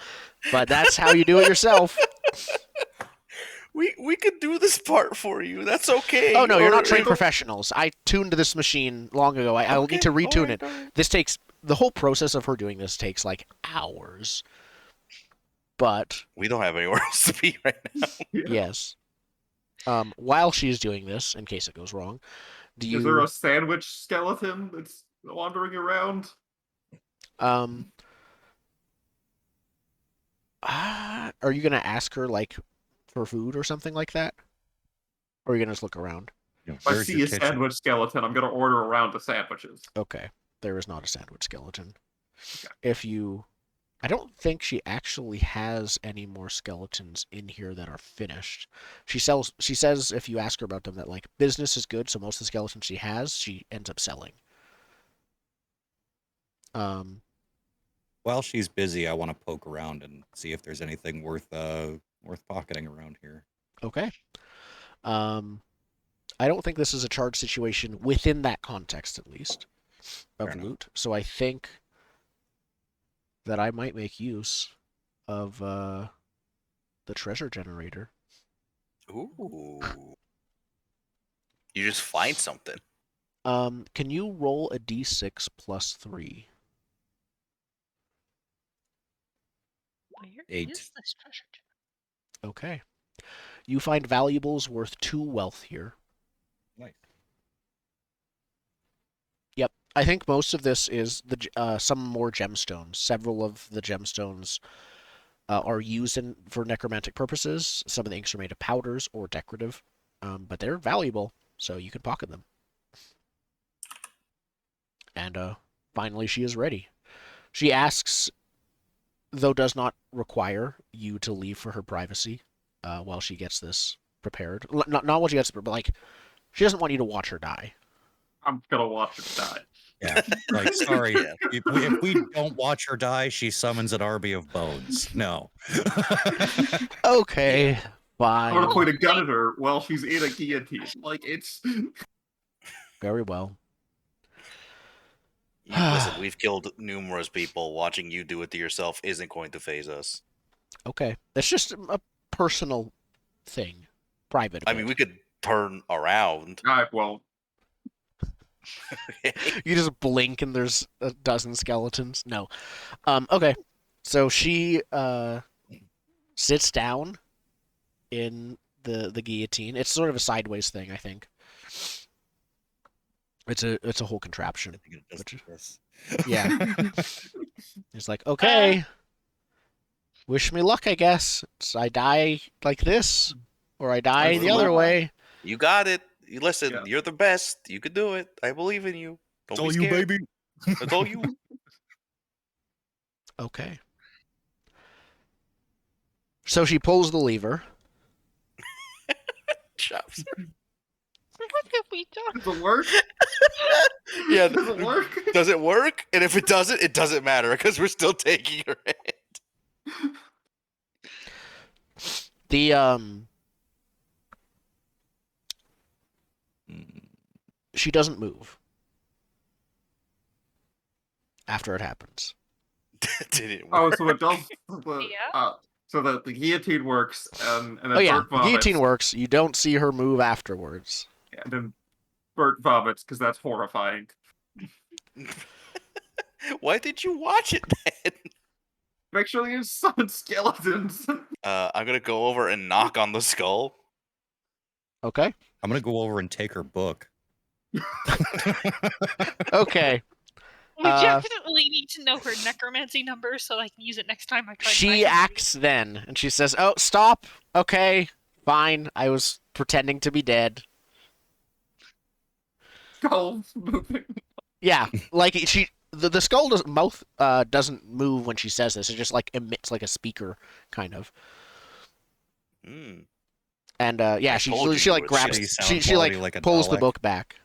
but that's how you do it yourself. We could do this part for you. That's okay. Oh no, you're not trained professionals. I tuned this machine long ago. I'll need to retune it. This takes the whole process of her doing this takes hours. But we don't have anywhere else to be right now. Yes. While she's doing this, in case it goes wrong, Is there a sandwich skeleton that's wandering around? Are you gonna ask her for food or something like that? Or are you going to just look around? If I see a sandwich skeleton, I'm going to order a round of sandwiches. Okay. There is not a sandwich skeleton. Okay. I don't think she actually has any more skeletons in here that are finished. She says if you ask her about them that business is good, so most of the skeletons she has, she ends up selling. While she's busy, I want to poke around and see if there's anything worth pocketing around here. Okay. I don't think this is a charge situation within that context, at least, of loot. So I think that I might make use of the treasure generator. Ooh. You just find something. Can you roll a d6 plus 3? Where 8. is this treasure? Okay. You find valuables worth 2 wealth here. Nice. Yep. I think most of this is some more gemstones. Several of the gemstones are used for necromantic purposes. Some of the inks are made of powders or decorative, but they're valuable, so you can pocket them. And finally, she is ready. She asks, though does not require you to leave for her privacy while she gets this prepared. Not while she gets it, but she doesn't want you to watch her die. I'm gonna watch her die. Yeah, sorry. If we don't watch her die, she summons an army of bones. No. Okay, fine. I'm gonna point a gun at her while she's in a guillotine. It's... Very well. Listen, we've killed numerous people. Watching you do it to yourself isn't going to faze us. Okay. That's just a personal thing. Private. I mean, we could turn around. Well... You just blink and there's a dozen skeletons. No. Okay. So she sits down in the guillotine. It's sort of a sideways thing, I think. It's a whole contraption. Yeah. It's okay. Wish me luck, I guess. I die like this, or I die the other way. You got it. Listen, you're the best. You can do it. I believe in you. Don't be scared. You, baby. It's all you. Okay. So she pulls the lever. Chops her. What have we done? Does it work? Yeah, Does it work? Does it work? And if it doesn't, it doesn't matter because we're still taking her hand. She doesn't move after it happens. Did it Oh, work? so it does. Yeah. So the guillotine works, and then Oh yeah, Bert vomits. guillotine works. You don't see her move afterwards. Yeah, and then Bert vomits because that's horrifying. Why did you watch it then? Make sure you summon skeletons. I'm gonna go over and knock on the skull. Okay. I'm gonna go over and take her book. Okay. We definitely need to know her necromancy number so I can use it next time I try. She acts then, and she says, "Oh, stop. Okay, fine. I was pretending to be dead." Skulls moving. Yeah, like the skull mouth doesn't move when she says this. It just like emits like a speaker, kind of. Mm. And I she told you she you like were grabs shitty sound she like quality like a pulls the Dalek. book back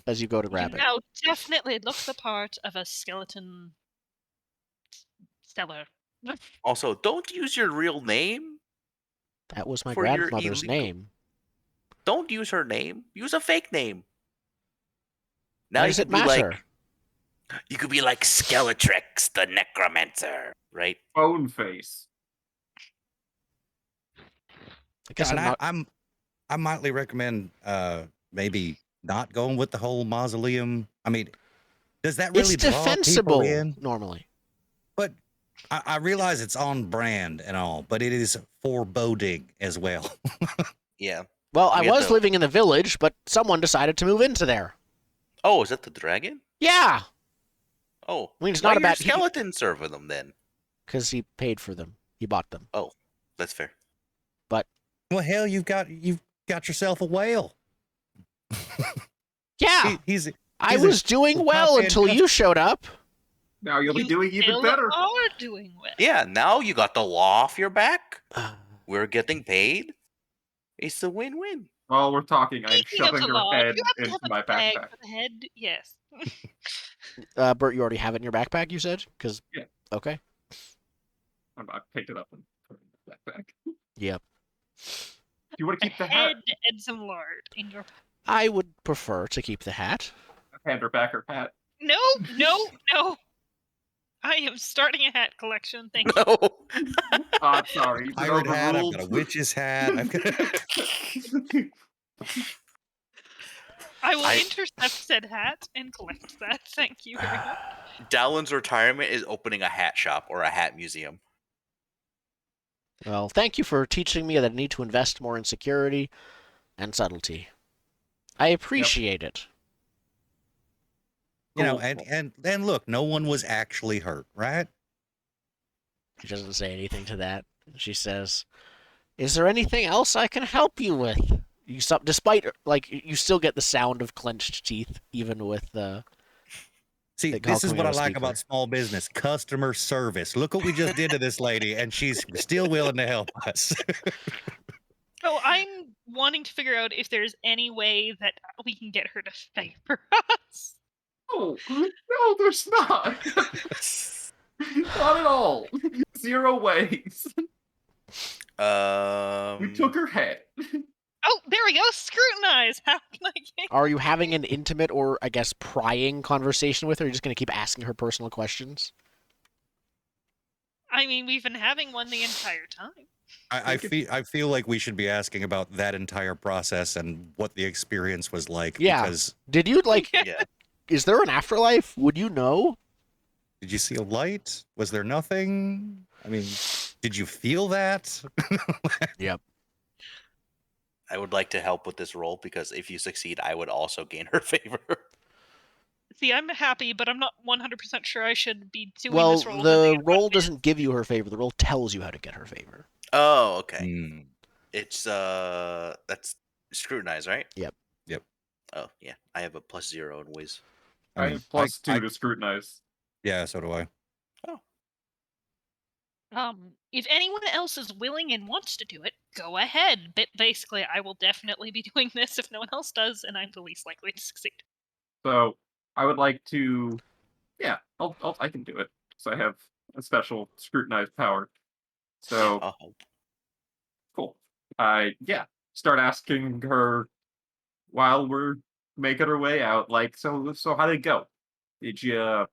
as you go to You grab it. now definitely look the part of a skeleton stellar. Also, don't use your real name. That was my For your grandmother's illegal- name. Don't use her name. Use a fake name. Now Why you does could it be matter? like, you could be like Skeletrix, the Necromancer, right? Bone face. I guess And I'm not. I mightly recommend maybe not going with the whole mausoleum. I mean, does that really It's draw people defensible in? normally. But I realize it's on brand and all, but it is foreboding as well. Yeah. Well, I We had was the- living in the village, but someone decided to move into there. Oh, is that the dragon? Yeah, Oh, I mean, it's why not a your bad skeleton serving them then? because he paid for them. He bought them. Oh, that's fair. Well, hell, you've got yourself a whale. Yeah, He's I he's a was doing well top-end until you showed up. Now you'll be You doing even still better. are doing well. Yeah, now you got the law off your back. We're getting paid. It's a win-win. While we're talking, I'm Speaking of shoving the her law, head you have to into have my a bag backpack. for the head. Yes. Bert, you already have it in your backpack. You said because Yeah. Okay. I picked it up and put it in the backpack. Yep. You want to A keep the head hat? and some lard in your. I would prefer to keep the hat. Hand her back her hat. No, no, no. I am starting a hat collection. Thank you. No. Sorry. Is it pirate hat. I've overruled? got a witch's hat. I've got. I will I- intercept said hat and collect that. Thank you very much. Dallen's retirement is opening a hat shop or a hat museum. Well, thank you for teaching me that I need to invest more in security and subtlety. I appreciate it. You know, Cool. and look, no one was actually hurt, right? She doesn't say anything to that. She says, "Is there anything else I can help you with?" Despite like you still get the sound of clenched teeth even with See, They call this is what coming I out a like speaker. about small business: customer service. Look what we just did to this lady, and she's still willing to help us. So I'm wanting to figure out if there's any way that we can get her to favor us. No, there's not. Not at all. 0 ways. We took her head. Oh, there we go. Scrutinize. How can I get? Are you having an intimate or, I guess, prying conversation with her? Or are you just going to keep asking her personal questions? I mean, we've been having one the entire time. I feel like we should be asking about that entire process and what the experience was like. Yeah. Because Did you, like, Yeah. is there an afterlife? Would you know? did you see a light? Was there nothing? I mean, did you feel that? Yep. I would like to help with this role because if you succeed, I would also gain her favor. See, I'm happy, but I'm not 100% sure I should be doing Well, this role. the role doesn't give you her favor. The role tells you how to get her favor. Oh, okay. Hmm. It's that's scrutinize, right? Yep. Yep. Oh yeah, I have a +0 in whiz. I mean, have +2 I- to scrutinize. Yeah, so do I. If anyone else is willing and wants to do it, go ahead. But basically, I will definitely be doing this if no one else does, and I'm the least likely to succeed. So I would like to. Yeah, I can do it. So I have a special scrutinize power. So I'll help. cool. Start asking her while we're making our way out. Like, so how did it go? Did you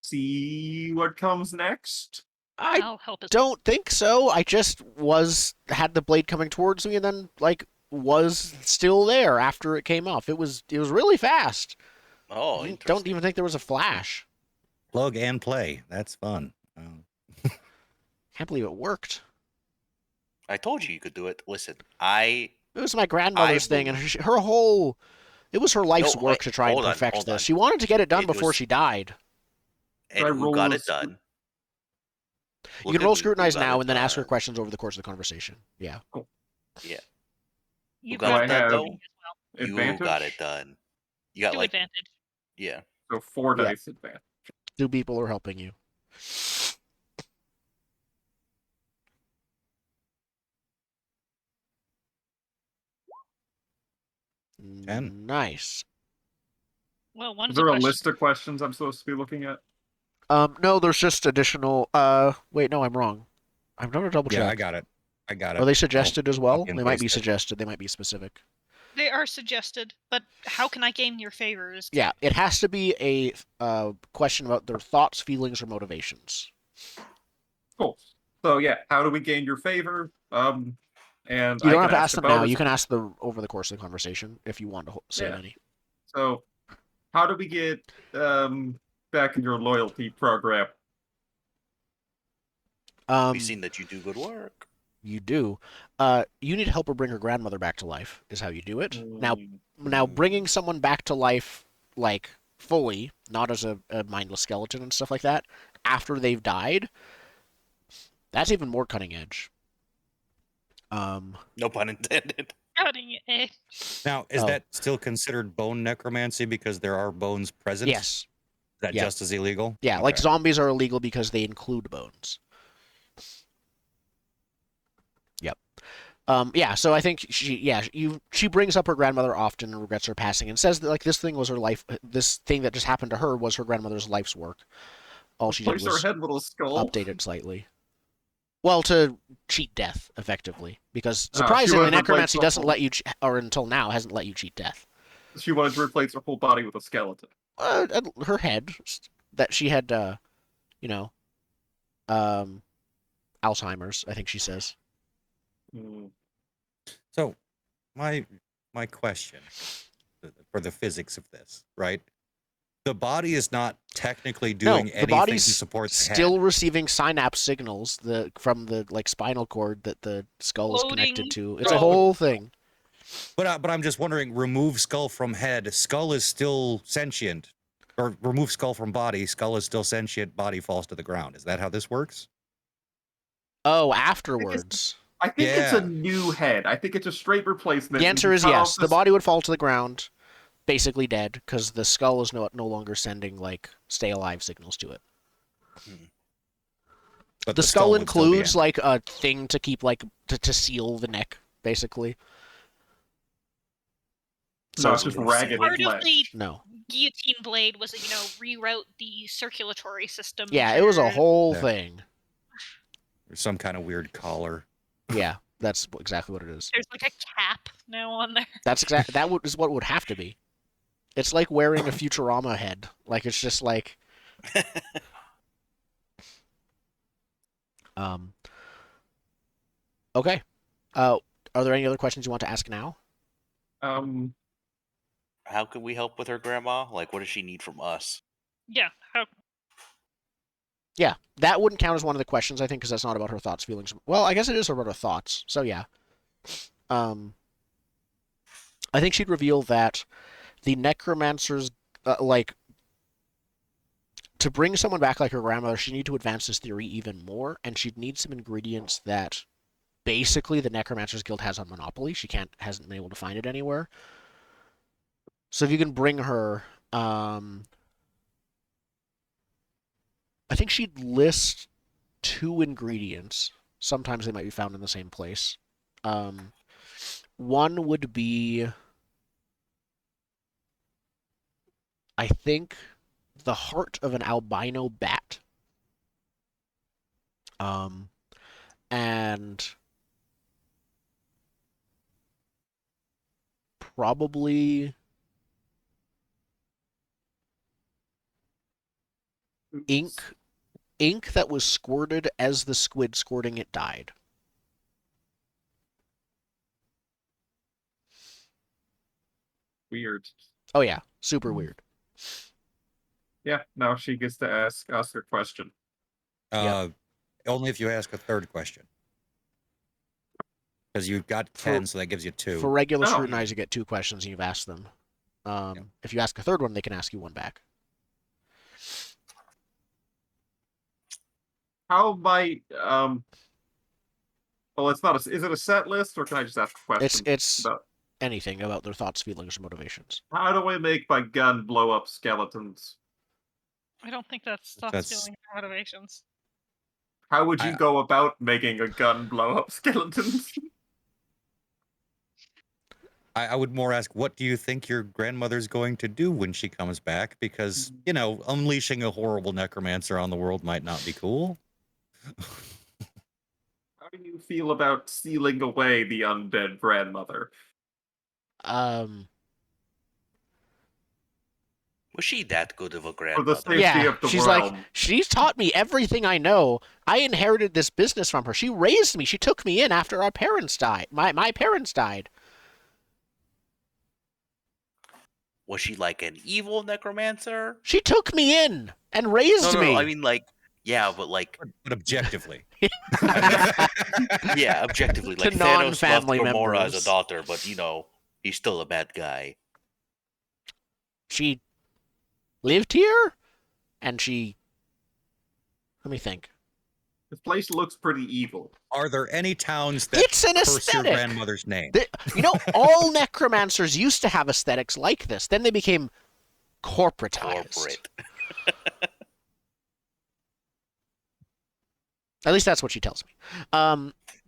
see what comes next? I I'll help as don't think so. I just had the blade coming towards me and then, like, was still there after it came off. It was really fast. Oh, Don't even think there was a flash. Plug and play. That's fun. Can't believe it worked. I told you could do it. Listen, It was my grandmother's thing, and believe- her whole. It was her life's No, work to try and hold on, perfect hold this. on. She wanted to get it done It before was- she died. and I who got roll it done? You Look can at roll me, who scrutinize got now it and then ask her done. questions over the course of the conversation. Yeah. Yeah. You got got it done, advantage though? as well. You got it Advantage? done. You got Two like advantage. yeah. So 4 Yeah. dice advantage. 2 people are helping you. Nice. Well, one's Is there a question. list of questions I'm supposed to be looking at? No, there's just additional. Wait, no, I'm wrong. I'm going to double check. Yeah, I got it. Are they suggested as well? copy and They might be paste it. suggested. They might be specific. They are suggested, but how can I gain your favors? Yeah, it has to be a question about their thoughts, feelings, or motivations. Cool. So yeah, how do we gain your favor? And You don't I have can to ask a them now. bonus- You can ask them over the course of the conversation if you want to save Yeah. any. So, how do we get back in your loyalty program? We've seen that you do good work. You do. You need to help her bring her grandmother back to life. Is how you do it. Now, bringing someone back to life, like fully, not as a mindless skeleton and stuff like that, after they've died, that's even more cutting edge. No pun intended. Cutting it. Now, is Oh. that still considered bone necromancy because there are bones present? Yes. Is that Yeah. just as illegal? Yeah, like Okay. zombies are illegal because they include bones. Yep. Yeah, so I think she brings up her grandmother often and regrets her passing and says that like this thing that just happened to her was her grandmother's life's work. All she did Place her was head with a skull. update it slightly. Well, to cheat death, effectively. Because she surprisingly, wanted to necromancy replace the doesn't whole- let you, or until now, hasn't let you cheat death. She wanted to replace her whole body with a skeleton. Her head, that she had, Alzheimer's, I think she says. Hmm. So, my question for the physics of this, right? The body is not technically doing No, the anything body's to support the still head. receiving synapse signals from the like spinal cord that the skull is connected Loading to. It's a Right. whole thing. But I'm just wondering, remove skull from head, skull is still sentient. Or remove skull from body, skull is still sentient, body falls to the ground. Is that how this works? Oh, afterwards. I think it's a Yeah. new head. I think it's a straight replacement. The and answer you is cut off yes. the The body would fall to the ground, basically dead, because the skull is no longer sending like stay alive signals to it. But The skull would still be includes in. like a thing to keep like to seal the neck, basically. No, it's just So- ragged Part of flesh. the No. guillotine blade was, reroute the circulatory system. Yeah, it was a generate- whole Yeah. thing. Or some kind of weird collar. Yeah, that's exactly what it is. There's like a cap now on there. That's is what it would have to be. It's like wearing a Futurama head. Like it's just like Okay. Are there any other questions you want to ask now? How can we help with her grandma? Like, what does she need from us? Yeah. Yeah, that wouldn't count as one of the questions, I think, because that's not about her thoughts, feelings. Well, I guess it is about her thoughts. So yeah. I think she'd reveal that the necromancer's to bring someone back like her grandmother, she'd need to advance this theory even more, and she'd need some ingredients that basically the Necromancers Guild has on Monopoly. She hasn't been able to find it anywhere. So if you can bring her, I think she'd list 2 ingredients. Sometimes they might be found in the same place. One would be, I think, the heart of an albino bat. And probably ink that was squirted as the squid squirting it died. Weird. Oh yeah, super weird. Yeah, now she gets to ask us her question. Yep. Only if you ask a third question. Because you've got 10, so that gives you 2. For regular Oh. scrutinize, you get 2 questions and you've asked them. If you ask a third one, they can ask you 1 back. How might well, it's not. Is it a set list, or can I just ask questions? It's about anything about their thoughts, feelings, or motivations. how do I make my gun blow up skeletons? I don't think that's That's- feeling motivations. How would you I- go about making a gun blow up skeletons? I would more ask, what do you think your grandmother's going to do when she comes back? Because, unleashing a horrible necromancer on the world might not be cool. How do you feel about sealing away the undead grandmother? Was she that good of a For the grandmother? safety Yeah, of the she's realm. like, she's taught me everything I know. I inherited this business from her. She raised me. She took me in after our parents died. My parents died. Was she like an evil necromancer? She took me in and raised No, me. I mean like, yeah, but like, But objectively. yeah, objectively, To like Thanos loved non-family Gamora as members. a daughter, but he's still a bad guy. She lived here, and she. Let me think. This place looks pretty evil. Are there any towns that It's an curse your aesthetic. grandmother's name? All necromancers used to have aesthetics like this. Then they became corporatized. Corporate. At least that's what she tells me.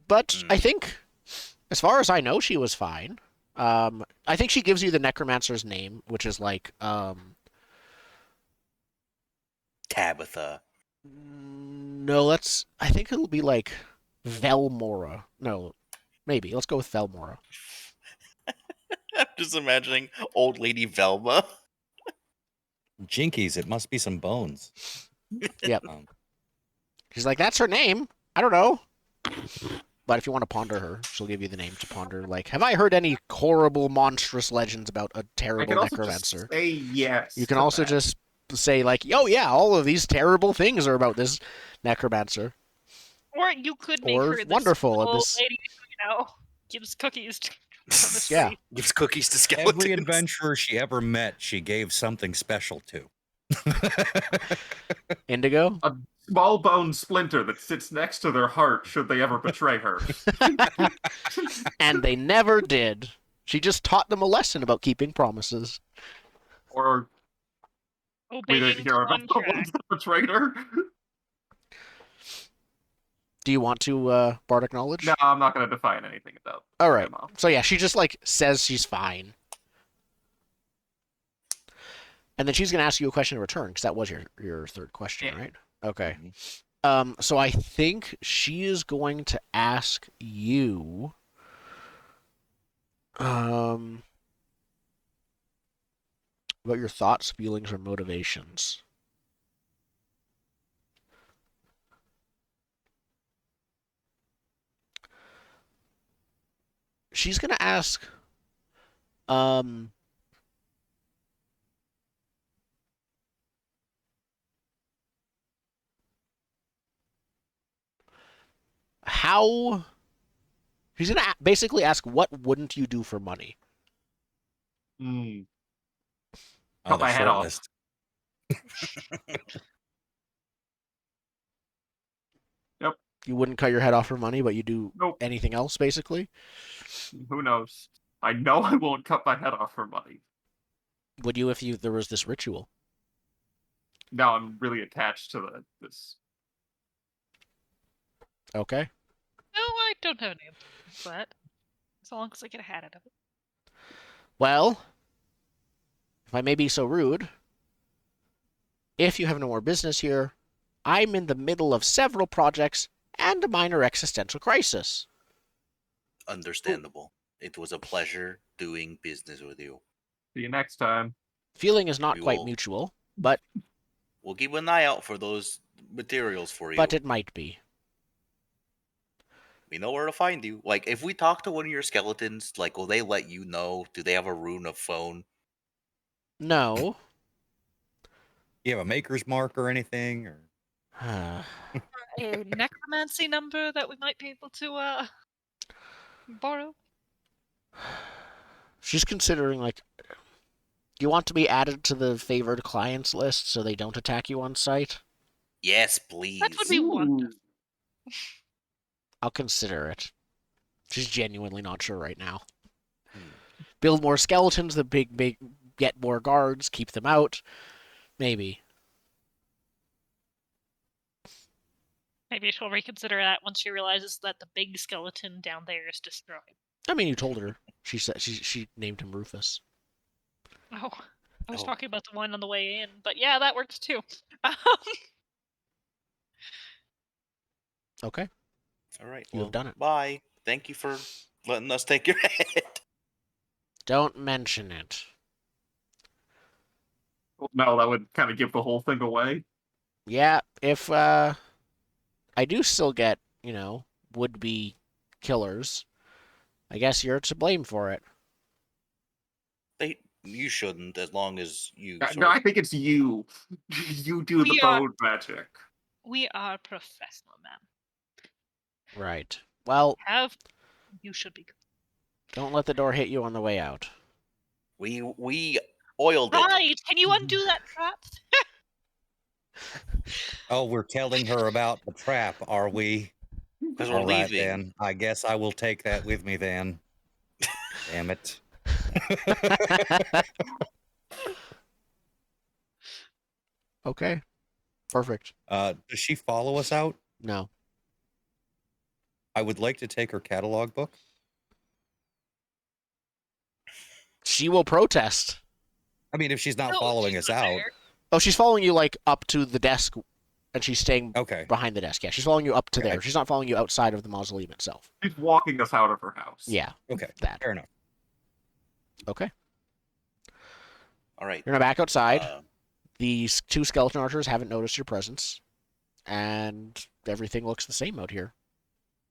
But I think, as far as I know, she was fine. I think she gives you the necromancer's name, which is like Tabitha. No, I think it'll be like Velmora. No, maybe. Let's go with Velmora. I'm just imagining old lady Velma. Jinkies, it must be some bones. Yep. Um, She's like, that's her name. I don't know. But if you want to ponder her, she'll give you the name to ponder. Like, have I heard any horrible, monstrous legends about a I terrible can also necromancer? just say yes. You can to also that. just say, like, oh yeah, all of these terrible things are about this necromancer. Or you could make Or her this wonderful, and old this- lady who, gives cookies to on the Yeah. street. Gives cookies to skeletons. Every adventurer she ever met, she gave something special to. Indigo? A small bone splinter that sits next to their heart should they ever betray her. And they never did. She just taught them a lesson about keeping promises. Or we Obeying didn't hear about the contract. ones that betrayed her. Do you want to bardic knowledge? No, I'm not going to define anything about All right. Grandma. So yeah, she just like says she's fine. And then she's going to ask you a question in return, because that was your third question, Yeah. right? Okay. Mhm. So I think she is going to ask you about your thoughts, feelings, or motivations. She's going to ask how she's going to basically ask, what wouldn't you do for money? Hmm. Oh, Cut the my head short off. list. You wouldn't cut your head off for money, but you do Nope. anything else, basically? Who knows? I know I won't cut my head off for money. Would you if there was this ritual? Now I'm really attached to this. Okay. No, I don't have an answer for that. As long as I get a hat out of it. Well, if I may be so rude, if you have no more business here, I'm in the middle of several projects and a minor existential crisis. Understandable. It was a pleasure doing business with you. See you next time. Feeling is not We quite will- mutual, but We'll keep an eye out for those materials for you. it might be. We know where to find you. Like, if we talk to one of your skeletons, like, will they let you know? Do they have a rune of phone? No. You have a maker's mark or anything? Or A necromancy number that we might be able to borrow? She's considering, like, do you want to be added to the favored clients list so they don't attack you on sight? Yes, please. That would be wonderful. I'll consider it. She's genuinely not sure right now. Hmm. Build more skeletons, the big, get more guards, keep them out. Maybe. Maybe she'll reconsider that once she realizes that the big skeleton down there is destroyed. I mean, you told her. She said she named him Rufus. Oh, I was Oh. talking about the one on the way in, but yeah, that works too. Okay. All right. You have done it. Bye. Thank you for letting us take your head. Don't mention it. No, that would kind of give the whole thing away. Yeah, if I do still get, would-be killers, I guess you're to blame for it. You shouldn't, as long as you. No, I think it's you. You do the bone magic. We are professional, ma'am. Right. Well, You should be good. don't let the door hit you on the way out. We oiled it. Right! Can you undo that trap? Oh, we're telling her about the trap, are we? Because we're All right, leaving. then. I guess I will take that with me then. Damn it. Okay. Perfect. Does she follow us out? No. I would like to take her catalog book. She will protest. I mean, if she's not No, following she's us not out. there. Oh, she's following you, like, up to the desk, and she's staying Okay. behind the desk. Yeah, she's following you up to Okay. there. She's not following you outside of the mausoleum itself. She's walking us out of her house. Yeah. Okay. That. Fair enough. Okay. All right. You're now back outside. Uh, These two skeleton archers haven't noticed your presence, and everything looks the same out here.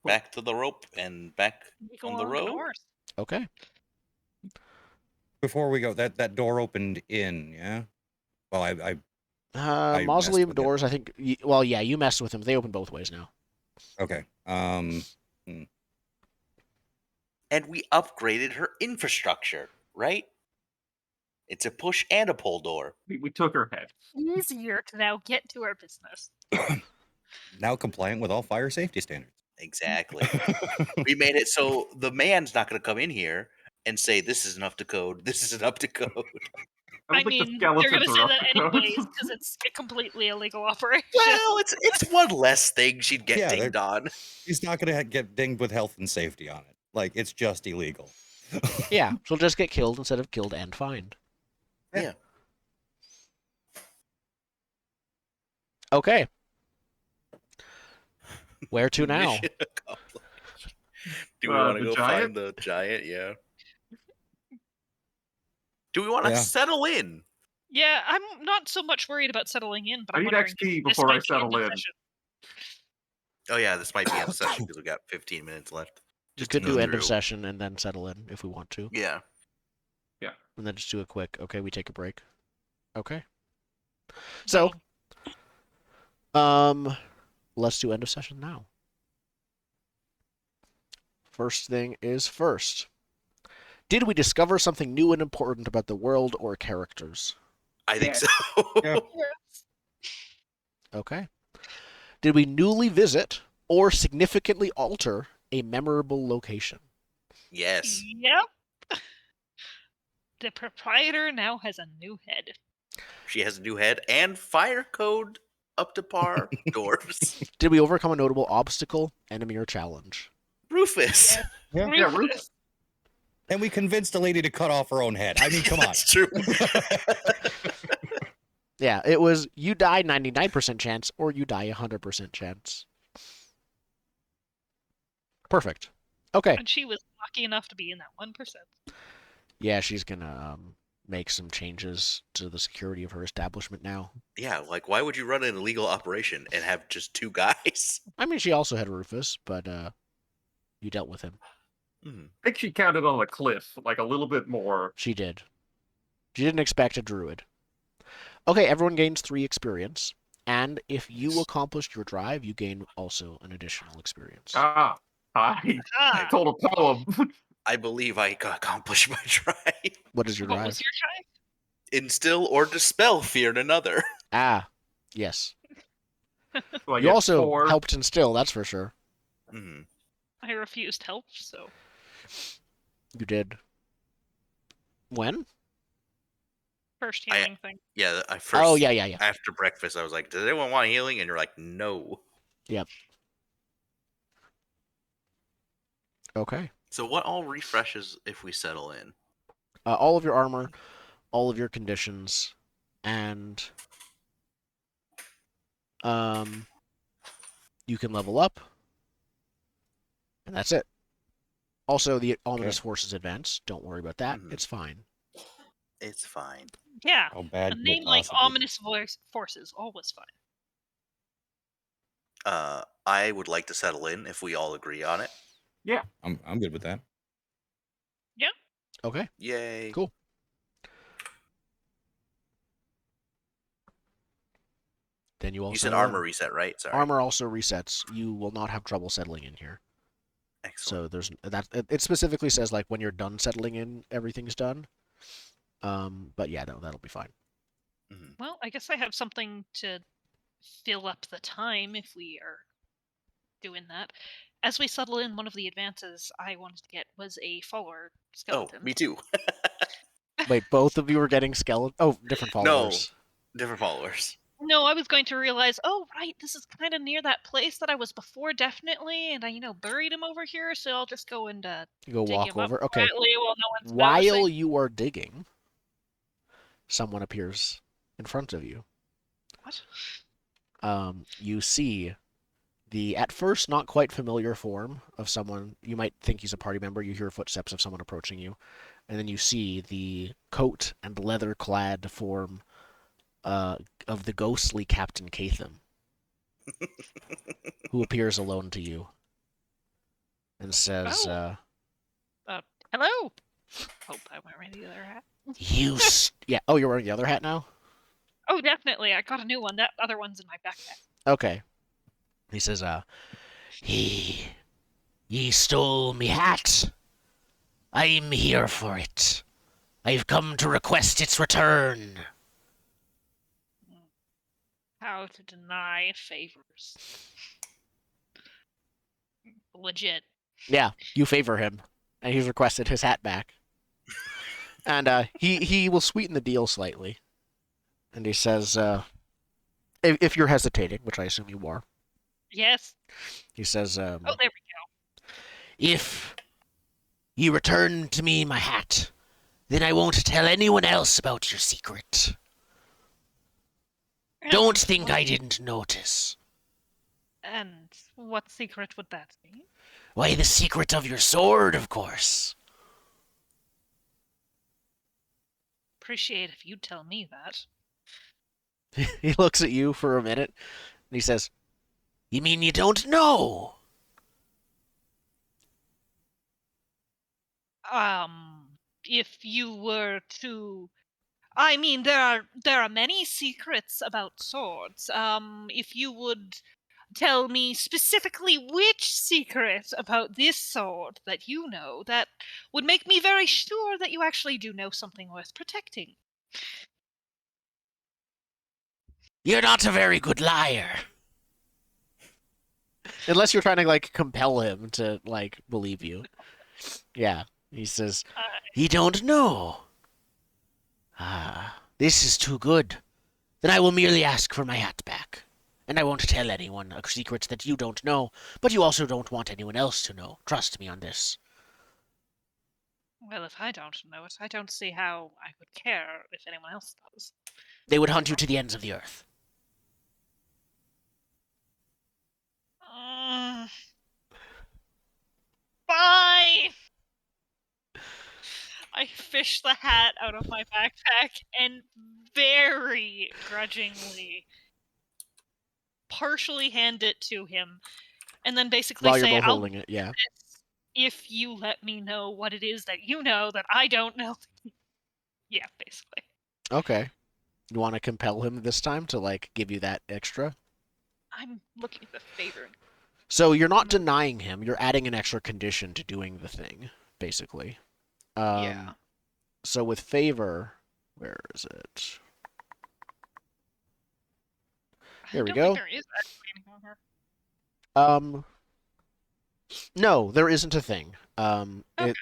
back to the rope and back We go on the on road. north. Okay. Before we go, that door opened in, yeah? Well, I messed Mausoleum with it. doors, I think. Well, yeah, you messed with them. They open both ways now. Okay. And we upgraded her infrastructure, right? It's a push and a pull door. We took her head. Easier to now get to our business. Now compliant with all fire safety standards. Exactly. We made it so the man's not going to come in here and say, this isn't up to code. This isn't up to code. I don't think the mean, they're going to skeletons say are up that to code. anyways because it's a completely illegal operation. Well, it's one less thing she'd get Yeah, dinged on. He's not going to get dinged with health and safety on it. Like, it's just illegal. Yeah, she'll just get killed instead of killed and fined. Yeah. Okay. Where to now? Mission accomplished. Do we Uh, want to the go giant? find the giant? Yeah. Do we want to Yeah. settle in? Yeah, I'm not so much worried about settling in, but I I'm need wondering XP if this before I might be end settle of in. session. Oh yeah, this might be end of session because we got 15 minutes left. You Just to could go do end of through. session and then settle in if we want to. Yeah. And then just do a quick, okay, we take a break. Okay. So, let's do end of session now. First thing is first. Did we discover something new and important about the world or characters? I think Yeah. so. Yeah. Okay. Did we newly visit or significantly alter a memorable location? Yes. Yep. The proprietor now has a new head. She has a new head and fire code up to par doors. Did we overcome a notable obstacle, enemy, or challenge? Rufus. Yeah. Yeah, Rufus. And we convinced a lady to cut off her own head. I mean, come on. That's true. Yeah, it was you die 99% chance or you die 100% chance. Perfect. Okay. And she was lucky enough to be in that 1%. Yeah, she's gonna make some changes to the security of her establishment now. Yeah, like why would you run an illegal operation and have just two guys? I mean, she also had Rufus, but you dealt with him. Hmm. I think she counted on a cliff, like a little bit more. She did. She didn't expect a druid. Okay, everyone gains 3 experience. And if you accomplish your drive, you gain also an additional experience. I Ah, told a poem. I believe I accomplished my drive. What is your what drive? was your drive? Instill or dispel fear in another. Ah, yes. So I You get also 4. helped instill, that's for sure. Mhm. I refused help, so You did. When? first I- healing thing. Yeah, I first. Oh, yeah. After breakfast, I was like, "Does anyone want healing?" And you're like, "No." Okay. So what all refreshes if we settle in? All of your armor, all of your conditions, and you can level up, and that's it. Also, the ominous forces advance. Don't worry about that. Mhm. It's fine. It's fine. Yeah, How a bad could it name like possibly be? Ominous Forces, always fine. I would like to settle in if we all agree on it. I'm good with that. Okay. Yay! Cool. Then you also You said armor reset, right? Sorry. armor also resets. You will not have trouble settling in here. Excellent. So there's that. It specifically says like when you're done settling in, everything's done. But yeah, no, that'll be fine. Mhm. Well, I guess I have something to fill up the time if we are doing that. As we settle in, one of the advances I wanted to get was a follower Oh, skeleton. me too. Wait, both of you are getting skeleton? Oh, different No. followers. Different followers. No, I was going to realize, oh, right, this is kind of near that place that I was before, definitely, and I, buried him over here, so I'll just go and You go dig walk him over. up Okay. quietly while no one's While noticing. you are digging, someone appears in front of you. What? You see the at first not quite familiar form of someone. You might think he's a party member. You hear footsteps of someone approaching you, and then you see the coat and leather-clad form of the ghostly Captain Catham, who appears alone to you and says, Oh. Hello! Hope I'm wearing the other hat. yeah. Oh, you're wearing the other hat now? Oh, definitely, I got a new one. That other one's in my backpack. Okay. He says, ye stole me hat. I'm here for it. I've come to request its return. How to deny favors. Legit. Yeah, you favor him, and he's requested his hat back. And he will sweeten the deal slightly. And he says, if you're hesitating, which I assume you are, Yes. he says, Oh, there we go. if you return to me my hat, then I won't tell anyone else about your secret. Don't think I didn't notice. And what secret would that be? Why, the secret of your sword, of course. Appreciate if you'd tell me that. He looks at you for a minute, and he says, you mean you don't know? If you were to... I mean, there are many secrets about swords. If you would tell me specifically which secret about this sword that you know, that would make me very sure that you actually do know something worth protecting. You're not a very good liar. Unless you're trying to, like, compel him to, like, believe you. Yeah. He says, you don't know. Ah, this is too good. Then I will merely ask for my hat back. And I won't tell anyone a secret that you don't know, but you also don't want anyone else to know. Trust me on this. Well, if I don't know it, I don't see how I would care if anyone else does. They would hunt you to the ends of the earth. Fine! I fish the hat out of my backpack and very grudgingly partially hand it to him, and then basically While you're say, both I'll holding it, yeah. do this if you let me know what it is that you know that I don't know. Yeah, basically. Okay. You want to compel him this time to like give you that extra? I'm looking at the favor. So you're not denying him. You're adding an extra condition to doing the thing, basically. Yeah. So with favor, where is it? Here we I don't think go. there is actually anything on here. No, there isn't a thing. Okay.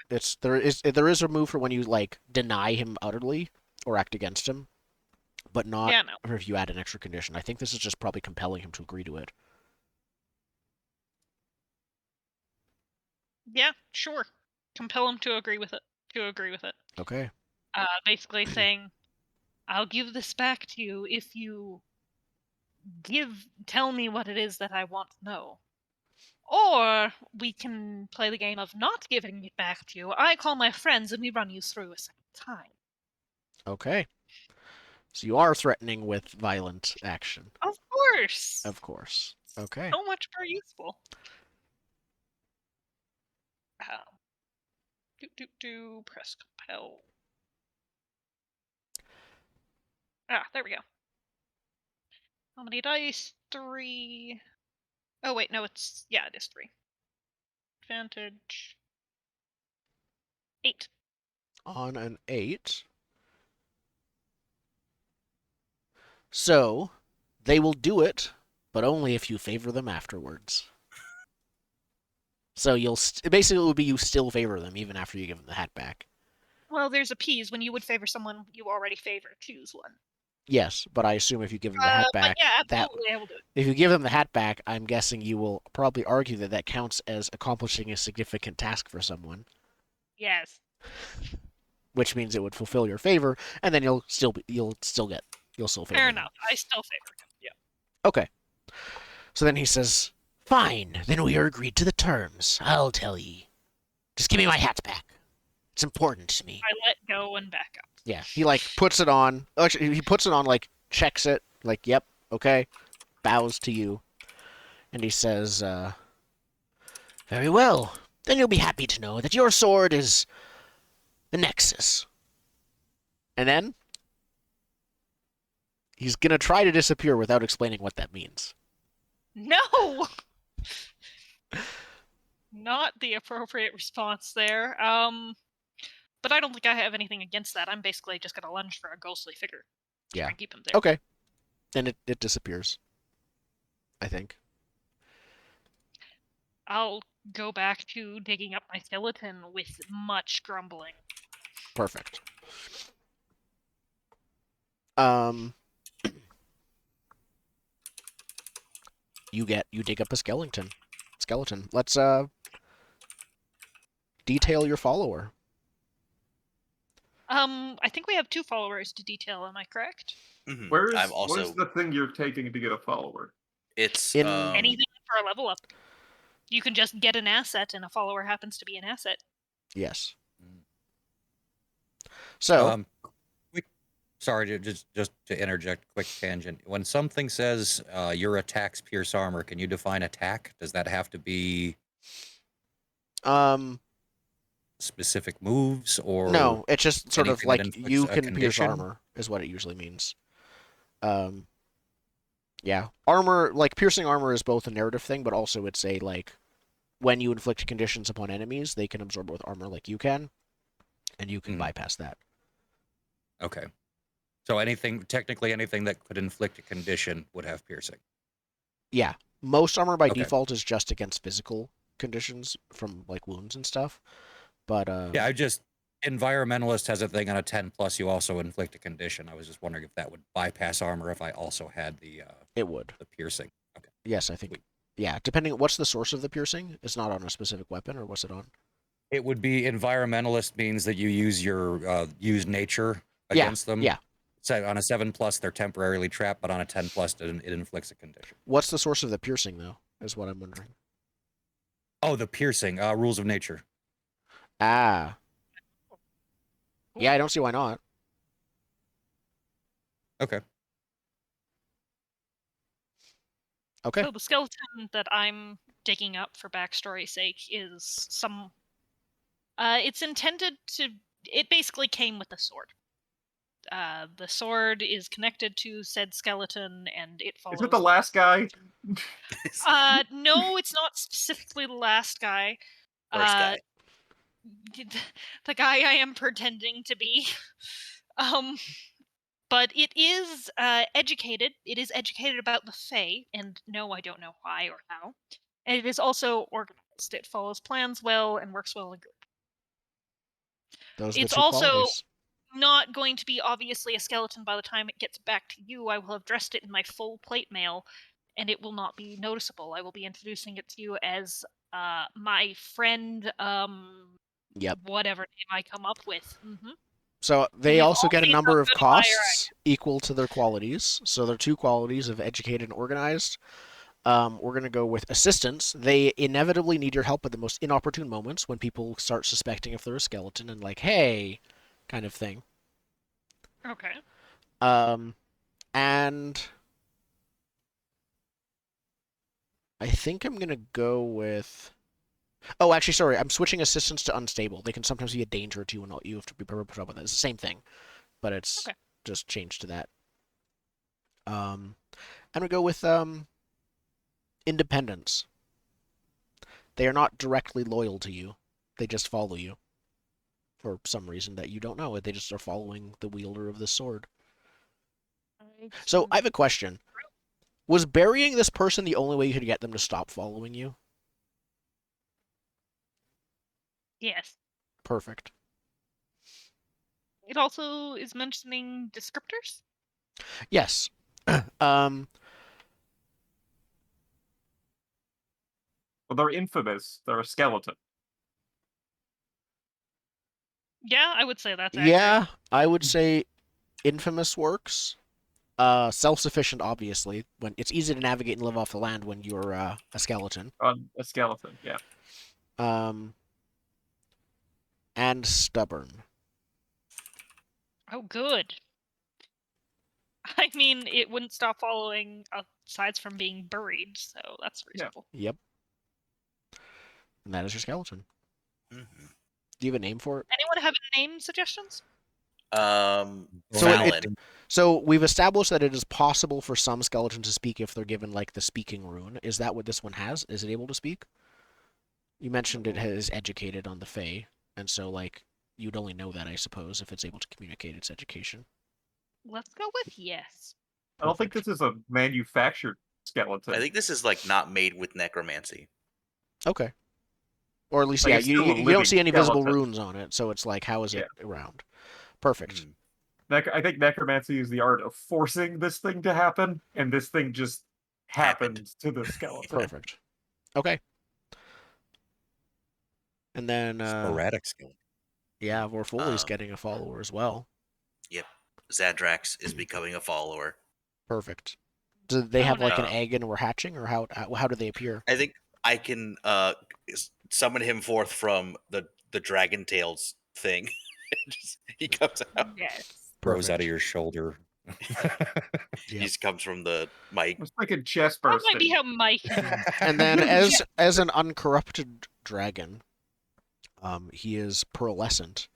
There is a move for when you like deny him utterly or act against him, but not Yeah, no. if you add an extra condition. I think this is just probably compelling him to agree to it. Yeah, sure. Compel him to agree with it. Okay. Basically saying, I'll give this back to you if you tell me what it is that I want to know. Or we can play the game of not giving it back to you. I call my friends and we run you through a second time. Okay. So you are threatening with violent action, Of course. of course. Okay. So much more useful. Press compel. There we go. How many dice? 3. Oh wait, no, it is 3. Advantage. 8. On an 8. So they will do it, but only if you favor them afterwards. So you'll basically it would be you still favor them even after you give them the hat back. Well, there's appease. When you would favor someone you already favor, choose one. Yes, but I assume if you give them the hat back, but yeah, absolutely, I will do it. if you give them the hat back, I'm guessing you will probably argue that that counts as accomplishing a significant task for someone, Yes. which means it would fulfill your favor, and then you'll still favor Fair them. enough. I still favor him. Yeah. Okay. So then he says, "Fine, then we are agreed to the terms. I'll tell ye. Just give me my hat back. It's important to me." I let go and back up. Yeah, he like puts it on. Actually, he puts it on, like checks it, like, "Yep, okay," bows to you, and he says, "Very well. Then you'll be happy to know that your sword is the Nexus." And then he's gonna try to disappear without explaining what that means. No! Not the appropriate response there. But I don't think I have anything against that. I'm basically just gonna lunge for a ghostly figure. Yeah. Try and keep him there. Okay. Then it disappears, I think. I'll go back to digging up my skeleton with much grumbling. Perfect. You dig up a skeleton. Let's detail your follower. I think we have 2 followers to detail, am I correct? Mhm. Where's I'm also. where's the thing you're taking to get a follower? It's In- Anything for a level up. You can just get an asset, and a follower happens to be an asset. Yes. So Sorry to just to interject. Quick tangent. When something says your attacks pierce armor, can you define attack? Does that have to be specific moves or no, it's just sort of anything that like inflicts you a can pierce condition? armor is what it usually means. Yeah, armor, like piercing armor, is both a narrative thing, but also it's a like when you inflict conditions upon enemies, they can absorb it with armor like you can, and you can bypass that. Okay. So technically anything that could inflict a condition would have piercing. Yeah, most armor by Okay. default is just against physical conditions from like wounds and stuff. But Yeah, environmentalist has a thing on a 10+, you also inflict a condition. I was just wondering if that would bypass armor if I also had the it would. the piercing. Okay. Yes, I think. Yeah, depending. What's the source of the piercing? It's not on a specific weapon, or what's it on? It would be environmentalist means that you use your use nature against them. Yeah. So on a 7+, they're temporarily trapped, but on a 10+, it inflicts a condition. What's the source of the piercing, though? Is what I'm wondering. Oh, the piercing. Rules of nature. Ah. Yeah, I don't see why not. Okay. Okay. So the skeleton that I'm digging up for backstory's sake is it's intended to. It basically came with the sword. The sword is connected to said skeleton, and it follows. Is it the last guy? No, it's not specifically the last guy. First guy. The guy I am pretending to be. But it is educated. It is educated about the Fae, and no, I don't know why or how. And it is also organized. It follows plans well and works well in group. Those are It's the two also qualities. not going to be obviously a skeleton by the time it gets back to you. I will have dressed it in my full plate mail, and it will not be noticeable. I will be introducing it to you as my friend, Yep. whatever name I come up with. So they he's also get a also number of good fire costs equal to their qualities. So their two qualities of educated and organized. We're going to go with assistance. They inevitably need your help at the most inopportune moments when people start suspecting if they're a skeleton and like, hey, kind of thing. Okay. And I think I'm going to go with... Oh, actually, sorry. I'm switching assistance to unstable. They can sometimes be a danger to you, and you have to be prepared to put up with it. It's the same thing, but it's just changed to that. I'm going to go with independence. They are not directly loyal to you. They just follow you for some reason that you don't know. They just are following the wielder of the sword. So I have a question. Was burying this person the only way you could get them to stop following you? Yes. Perfect. It also is mentioning descriptors. Yes. Well, they're infamous. They're a skeleton. Yeah, I would say that's accurate. Yeah, I would say infamous works. Self-sufficient, obviously. When it's easy to navigate and live off the land when you're a skeleton. A skeleton, yeah. And stubborn. Oh, good. I mean, it wouldn't stop following aside from being buried, so that's reasonable. Yep. And that is your skeleton. Mm-hmm. Do you have a name for it? Anyone have name suggestions? Dallen. So we've established that it is possible for some skeletons to speak if they're given like the speaking rune. Is that what this one has? Is it able to speak? You mentioned it has educated on the Fae, and so like you'd only know that, I suppose, if it's able to communicate its education. Let's go with yes. I don't think this is a manufactured skeleton. I think this is like not made with necromancy. Okay. Or at least, Like, yeah, it's still a you don't living see any visible skeleton. runes on it, so it's like, how is it around? Perfect. I think necromancy is the art of forcing this thing to happen, and this thing just happened to the skeleton. Perfect. Okay. And then, Sporadic skill. yeah, Vorfoli's getting a follower as well. Yep. Zadrax is becoming a follower. Perfect. Do they have like an no. egg and we're hatching, or how do they appear? I think I can summon him forth from the dragon tails thing. He comes out. Yes. Grows out Perfect. of your shoulder. He just comes from the mic. It's like a chest That bursting. might be how Mike. And then, as an uncorrupted dragon, he is pearlescent,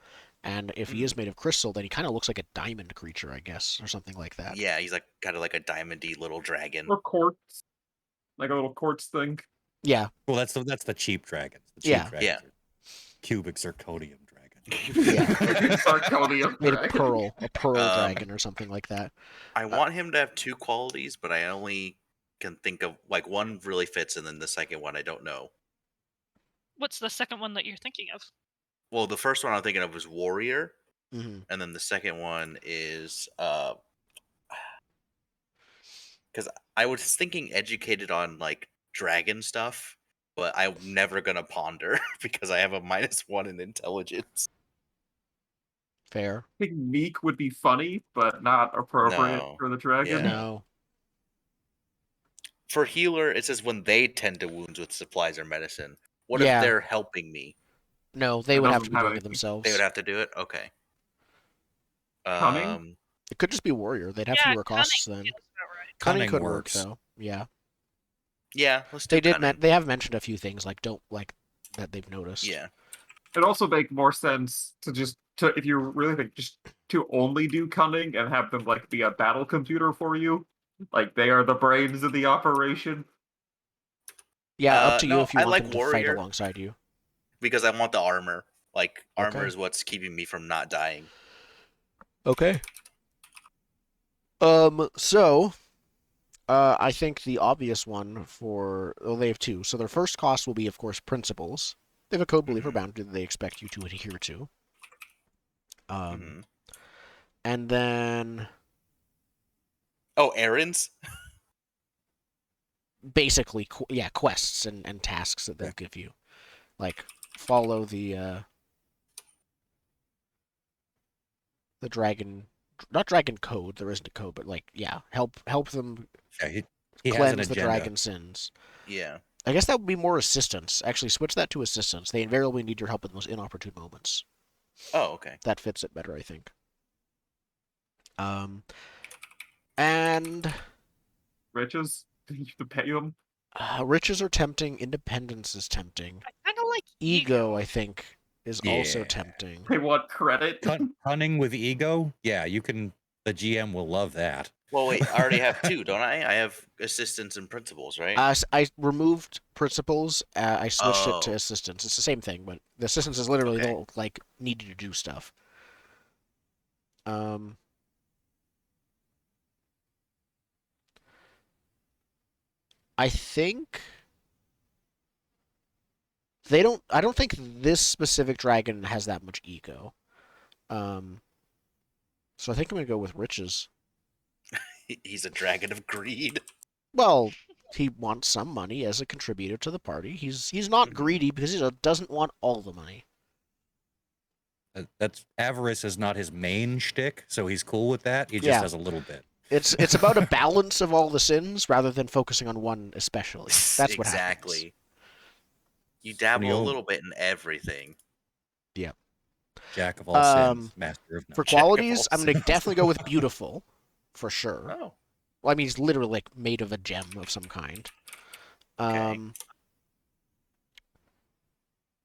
and if he is made of crystal, then he kind of looks like a diamond creature, I guess, or something like that. Yeah, he's like kind of like a diamondy little dragon. Or quartz. Like a little quartz thing. Yeah. Well, that's the cheap dragons. The cheap Yeah. dragons Yeah. are cubic zirconium dragon. Yeah. Zirconium Made of dragon. pearl, a pearl dragon or something like that. I want him to have two qualities, but I only can think of like one really fits, and then the second one I don't know. What's the second one that you're thinking of? Well, the first one I'm thinking of was warrior, Mm-hmm. and then the second one is because I was thinking educated on like dragon stuff, but I'm never gonna ponder because I have a -1 in intelligence. Fair. I think meek would be funny, but not appropriate No. for the dragon. Yeah. No. For healer, it says when they tend to wounds with supplies or medicine. What Yeah. if they're helping me? No, they It would have to doesn't be have doing it anything. themselves. They would have to do it? Okay. Cunning? It could just be warrior. They'd have Yeah, fewer costs then. Feels about right. Cunning Cunning could works. work though. Yeah. Yeah, let's do They did. cunning. They have mentioned a few things like that they've noticed. Yeah. It'd also make more sense to if you really think, just to only do cunning and have them like be a battle computer for you, like they are the brains of the operation. Yeah, up to you No, if you I want like them to fight warrior alongside you. because I want the armor. Like armor Okay. is what's keeping me from not dying. Okay. So I think the obvious one they have two. So their first cost will be, of course, principles. They have a code believer boundary that they expect you to adhere to. And then Oh, errands? basically, quests and tasks that they'll give you, like follow the dragon, not dragon code. There isn't a code, but like help them Yeah, he has an cleanse the agenda. dragon sins. Yeah. I guess that would be more assistance. Actually, switch that to assistance. They invariably need your help in those inopportune moments. Oh, okay. That fits it better, I think. And Riches, you have to pay them. riches are tempting. Independence is tempting. I kind of like Ego, I think, is also Yeah. tempting. They want credit. Cunning with ego? Yeah, you can. The GM will love that. Well, wait, I already have two, don't I? I have assistants and principals, right? I removed principles. I switched it to Oh. assistance. It's the same thing, but the assistance is literally Okay. they'll like need you to do stuff. I think they don't. I don't think this specific dragon has that much ego. So I think I'm gonna go with riches. He's a dragon of greed. Well, he wants some money as a contributor to the party. He's not greedy because he doesn't want all the money. That's avarice is not his main shtick, so he's cool with that. He just Yeah. has a little bit. It's about a balance of all the sins rather than focusing on one especially. That's what happens. Exactly. You dabble a Neil. little bit in everything. Yeah. Jack of all sins, master of none. For Jack of all qualities, I'm gonna sins. definitely go with beautiful, for sure. Oh. Well, I mean, he's literally like made of a gem of some kind. Okay.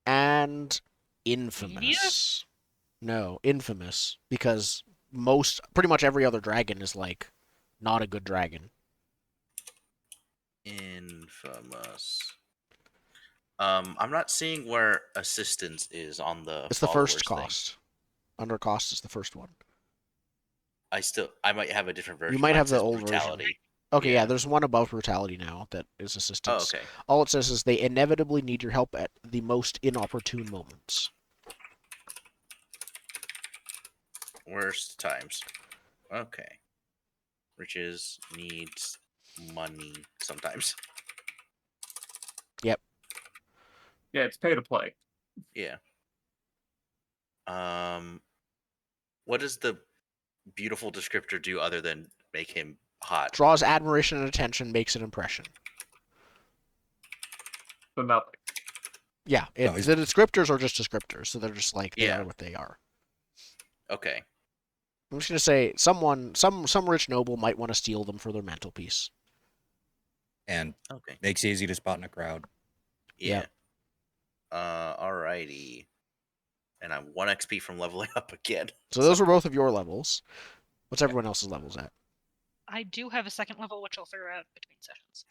And infamous. No, infamous, because pretty much every other dragon is like not a good dragon. Infamous. I'm not seeing where assistance is on the. It's the first followers thing. cost. Under cost is the first one. I might have a different version. You might Mine have the says old version. brutality. Okay, yeah, Yeah. there's one above brutality now that is Oh, assistance. okay. All it says is they inevitably need your help at the most inopportune moments. Worst times. Okay. Riches needs money sometimes. Yep. Yeah, it's pay to play. Yeah. What does the beautiful descriptor do other than make him hot? Draws admiration and attention, makes an impression. So nothing. Yeah, No, the descriptors are just descriptors, so they're just like they Yeah. are what they are. Okay. I'm just gonna say some rich noble might want to steal them for their mantelpiece. And Okay. makes it easy to spot in a crowd. Yeah. Alrighty. And I'm 1 XP from leveling up again. So those were both of your levels. What's everyone else's levels at? I do have a second level, which I'll throw out between sessions.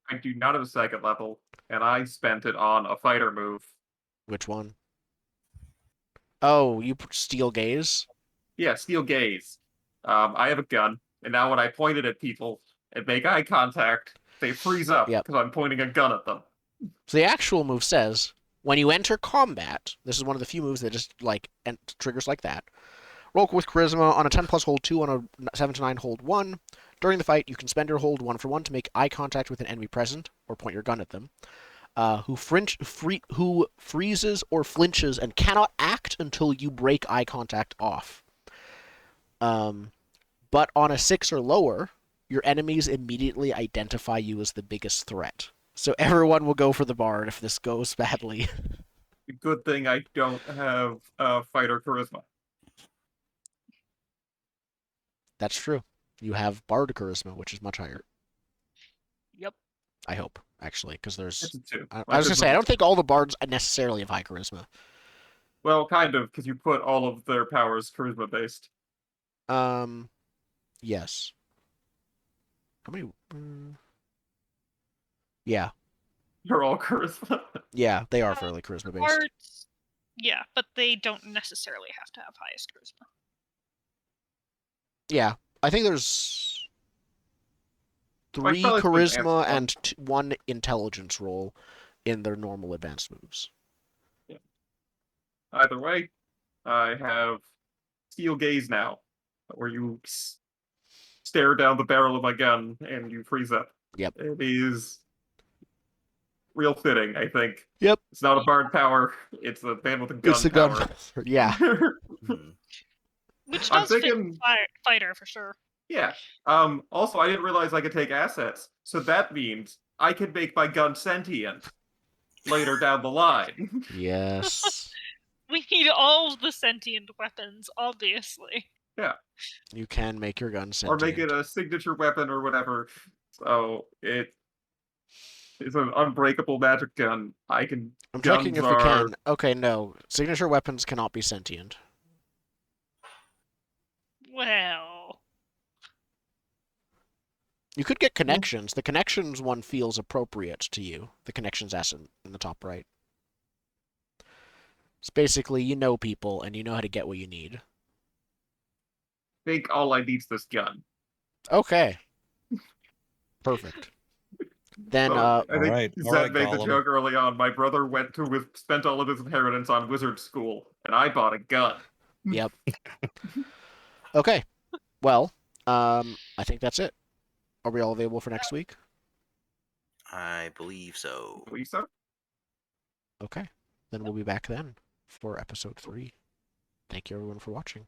I do not have a second level, and I spent it on a fighter move. Which one? Oh, you steal gaze? Yeah, Steel Gaze. I have a gun, and now when I point it at people and make eye contact, they freeze up Yep. because I'm pointing a gun at them. So the actual move says, when you enter combat, this is one of the few moves that just like triggers like that. Roll with charisma on a 10 plus hold 2, on a 7 to 9 hold 1. During the fight, you can spend your hold 1 for 1 to make eye contact with an enemy present or point your gun at them. Who freezes or flinches and cannot act until you break eye contact off. But on a 6 or lower, your enemies immediately identify you as the biggest threat. So everyone will go for the bard if this goes badly. Good thing I don't have fighter charisma. That's true. You have bard charisma, which is much higher. Yep. I hope, actually, because there's. It's a 2. I My was gonna say I charisma- don't think all the bards necessarily have high charisma. Well, kind of, because you put all of their powers charisma based. Yes. How many? Yeah, You're all charisma. yeah, they are fairly charisma based. Bards, yeah, but they don't necessarily have to have highest charisma. Yeah, I think there's Like, 3 probably some advanced charisma ones. and 1 intelligence roll in their normal advanced moves. Either way, I have Steel Gaze now, where you stare down the barrel of my gun and you freeze up. Yep. It is real fitting, I think. Yep. It's not a bard power, it's a man with a gun It's the power. gun. Yeah. Hmm. Which I'm does fit thinking- fighter for sure. Yeah. Also, I didn't realize I could take assets, so that means I could make my gun sentient later down the line. Yes. We need all of the sentient weapons, obviously. You can make your gun Or sentient. make it a signature weapon or whatever. So it's an unbreakable magic gun. I'm checking if we can. Okay, no. Signature weapons cannot be sentient. Well, You could get connections. The connections one feels appropriate to you. The connections S in the top right. It's basically you know people and you know how to get what you need. I think all I need is this gun. Okay. Perfect. Then So, I think Alright, Zed alright, made the Gollum. joke early on. My brother spent all of his inheritance on wizard school, and I bought a gun. Yep. Okay. Well, I think that's it. Are we all available for next week? I believe so. Believe so? Okay. Then we'll be back then for episode 3. Thank you everyone for watching.